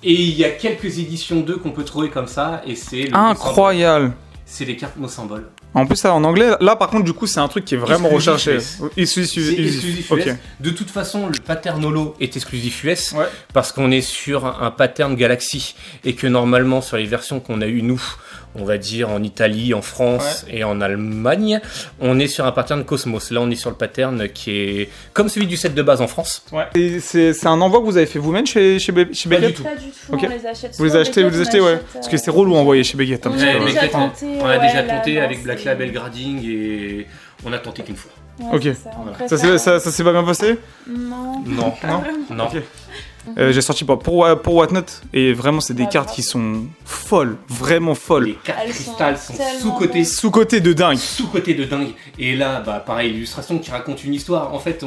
Et il y a quelques éditions 2 qu'on peut trouver comme ça, et c'est le Incroyable. c'est les cartes mot symboles. En plus ça en anglais, là par contre du coup c'est un truc qui est vraiment Exclusif recherché. US. C'est Exclusif. exclusif US. Ok. De toute façon, le pattern holo est exclusif US Ouais. parce qu'on est sur un pattern Galaxy et que normalement sur les versions qu'on a eu nous, on va dire en Italie, en France et en Allemagne, on est sur un pattern Cosmos. Là, on est sur le pattern qui est comme celui du set de base en France. Ouais. Et c'est un envoi que vous avez fait vous-même chez Beckett du tout. Pas du tout, Ok. on les achète. Vous les sur achetez, Beckett, ouais. achète, Parce que c'est relou à envoyer chez Beckett. Hein, On parce a que- Ouais, déjà mais tenté. On a déjà ouais, tenté là, avec non, Black c'est- Label Grading et on a tenté qu'une fois. Ouais, Ok. c'est ça, on Voilà. préfère- Ça s'est pas bien passé? Non. Non, non. Ok. J'ai sorti pour Whatnot et vraiment c'est des Ah, cartes bravo. qui sont folles, vraiment folles. Les cartes Elles sont cristal sont tellement sous-cotées. belles. Sous-côté de dingue. Sous-côté de dingue. Et là, bah pareil, l'illustration qui raconte une histoire. En fait,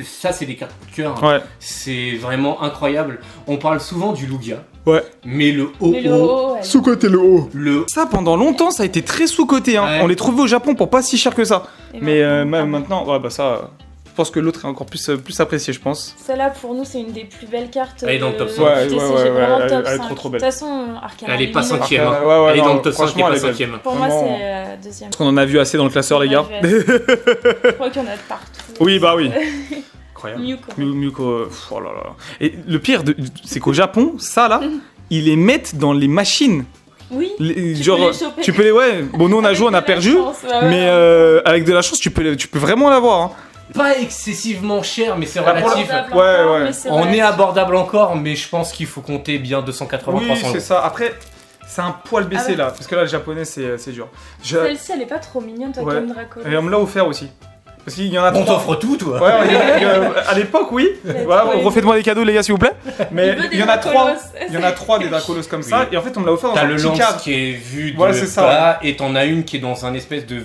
ça c'est des cartes coup de cœur. Ouais. C'est vraiment incroyable. On parle souvent du Lugia. Ouais. Mais le OO, Mais le haut, elle- Sous-côté le haut. le Ça pendant longtemps ça a été très sous-côté. Hein. Ouais. On les trouvait au Japon pour pas si cher que ça. et Mais maintenant, maintenant, ouais bah ça. Je pense que l'autre est encore plus apprécié, je pense. Celle-là, pour nous, c'est une des plus belles cartes. Elle est dans le top de- 5. Ouais, du ouais, TCG, ouais, vraiment elle- top elle est 5. trop belle. De toute façon, Arcana Elle est pas Lumineux, cinquième. Ouais, Hein. ouais, Elle est non, dans le top 5 et franchement, pas elle est belle. 5ème. Pour moi, Vraiment. c'est deuxième. Parce qu'on en a vu assez dans le classeur, les gars. Je crois qu'il y en a de partout. Oui, bah oui. Incroyable. Mieux quoi. Muko, oh là là. Et le pire, c'est qu'au Japon, ça là, ils les mettent dans les machines. Oui. Tu Genre, peux les choper. tu peux les, ouais. Bon, nous on a Avec joué, on de a la perdu, chance, ouais, mais ouais. avec de la chance, tu peux vraiment l'avoir. Hein. Pas excessivement cher, mais c'est Bah, pour relatif. Abordable Ouais, encore, ouais. mais c'est On est relatif. abordable encore, mais je pense qu'il faut compter bien 280, Oui, 300 c'est euros. ça. Après, c'est un poil baissé Ah ouais. là, parce que là, le japonais, c'est dur. Celle-ci, elle est pas trop mignonne, toi, Ouais. comme Draco. Et on me l'a offert aussi. Parce qu'il y en a On trois. t'offre tout, toi. Ouais, à l'époque, oui. Il a Voilà, trouvé. refaites-moi des cadeaux, les gars, s'il vous plaît. Mais Il veut il y des en a trois. Dracolos. Il y en a trois des Dracolos comme ça. Oui. Et en fait, on me l'a offert dans T'as un le petit lance cadre. qui est vu de Voilà, c'est ça, bas, et t'en as une qui est dans un espèce de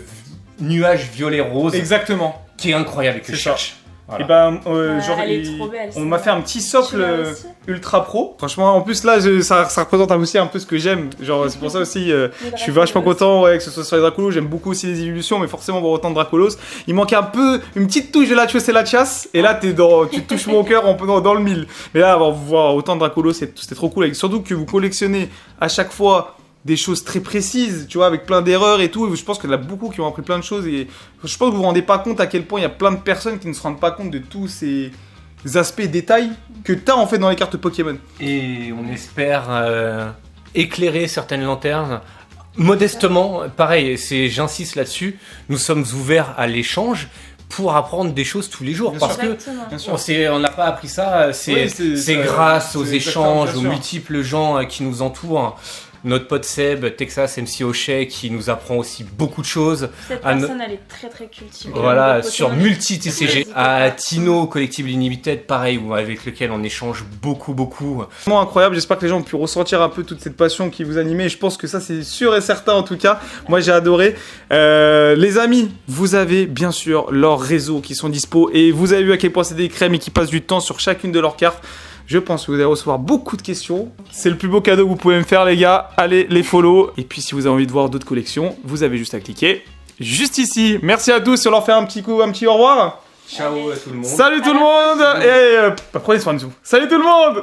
nuage violet-rose, Exactement. qui est incroyable et que C'est je ça. cherche. Voilà. Et ben, Ouais, genre, elle est trop belle, on c'est m'a vrai. fait un petit Tu socle l'as aussi ultra pro. Franchement, en plus là, ça représente aussi un peu ce que j'aime. Genre, c'est pour ça aussi, Les je suis Dracolos. vachement content ouais, que ce soit sur les Dracolos. J'aime beaucoup aussi les évolutions, mais forcément, voir autant de Dracolos. Il manque un peu une petite touche de la Latios et la chasse. Et là, tu touches mon cœur dans le mille. Mais là, voir autant de Dracolos, c'était trop cool. Et surtout que vous collectionnez à chaque fois des choses très précises, tu vois, avec plein d'erreurs et tout. Je pense qu'il y en a beaucoup qui ont appris plein de choses. Et je pense que vous vous rendez pas compte à quel point il y a plein de personnes qui ne se rendent pas compte de tous ces aspects détails que t'as en fait dans les cartes Pokémon. Et on espère éclairer certaines lanternes. Modestement, pareil, j'insiste là-dessus, nous sommes ouverts à l'échange, pour apprendre des choses tous les jours. Bien Parce Exactement. que on n'a pas appris ça, c'est grâce aux échanges, aux multiples gens qui nous entourent. Notre pote Seb, Texas MC O'Shea, qui nous apprend aussi beaucoup de choses. Cette personne, elle est très très cultivée. Voilà, sur multi-TCG. À Tino, Collectible Unlimited, pareil, avec lequel on échange beaucoup. Vraiment incroyable, j'espère que les gens ont pu ressentir un peu toute cette passion qui vous animait. Je pense que ça, c'est sûr et certain en tout cas. Moi, j'ai adoré. Les amis, vous avez bien sûr leurs réseaux qui sont dispo et vous avez vu à quel point c'est des crèmes et qui passent du temps sur chacune de leurs cartes. Je pense que vous allez recevoir beaucoup de questions. C'est le plus beau cadeau que vous pouvez me faire, les gars. Allez, les follow. Et puis, si vous avez envie de voir d'autres collections, vous avez juste à cliquer juste ici. Merci à tous. On leur fait un petit au revoir. Ciao à tout le monde. Salut tout le monde. Et prenez soin de vous. Salut tout le monde.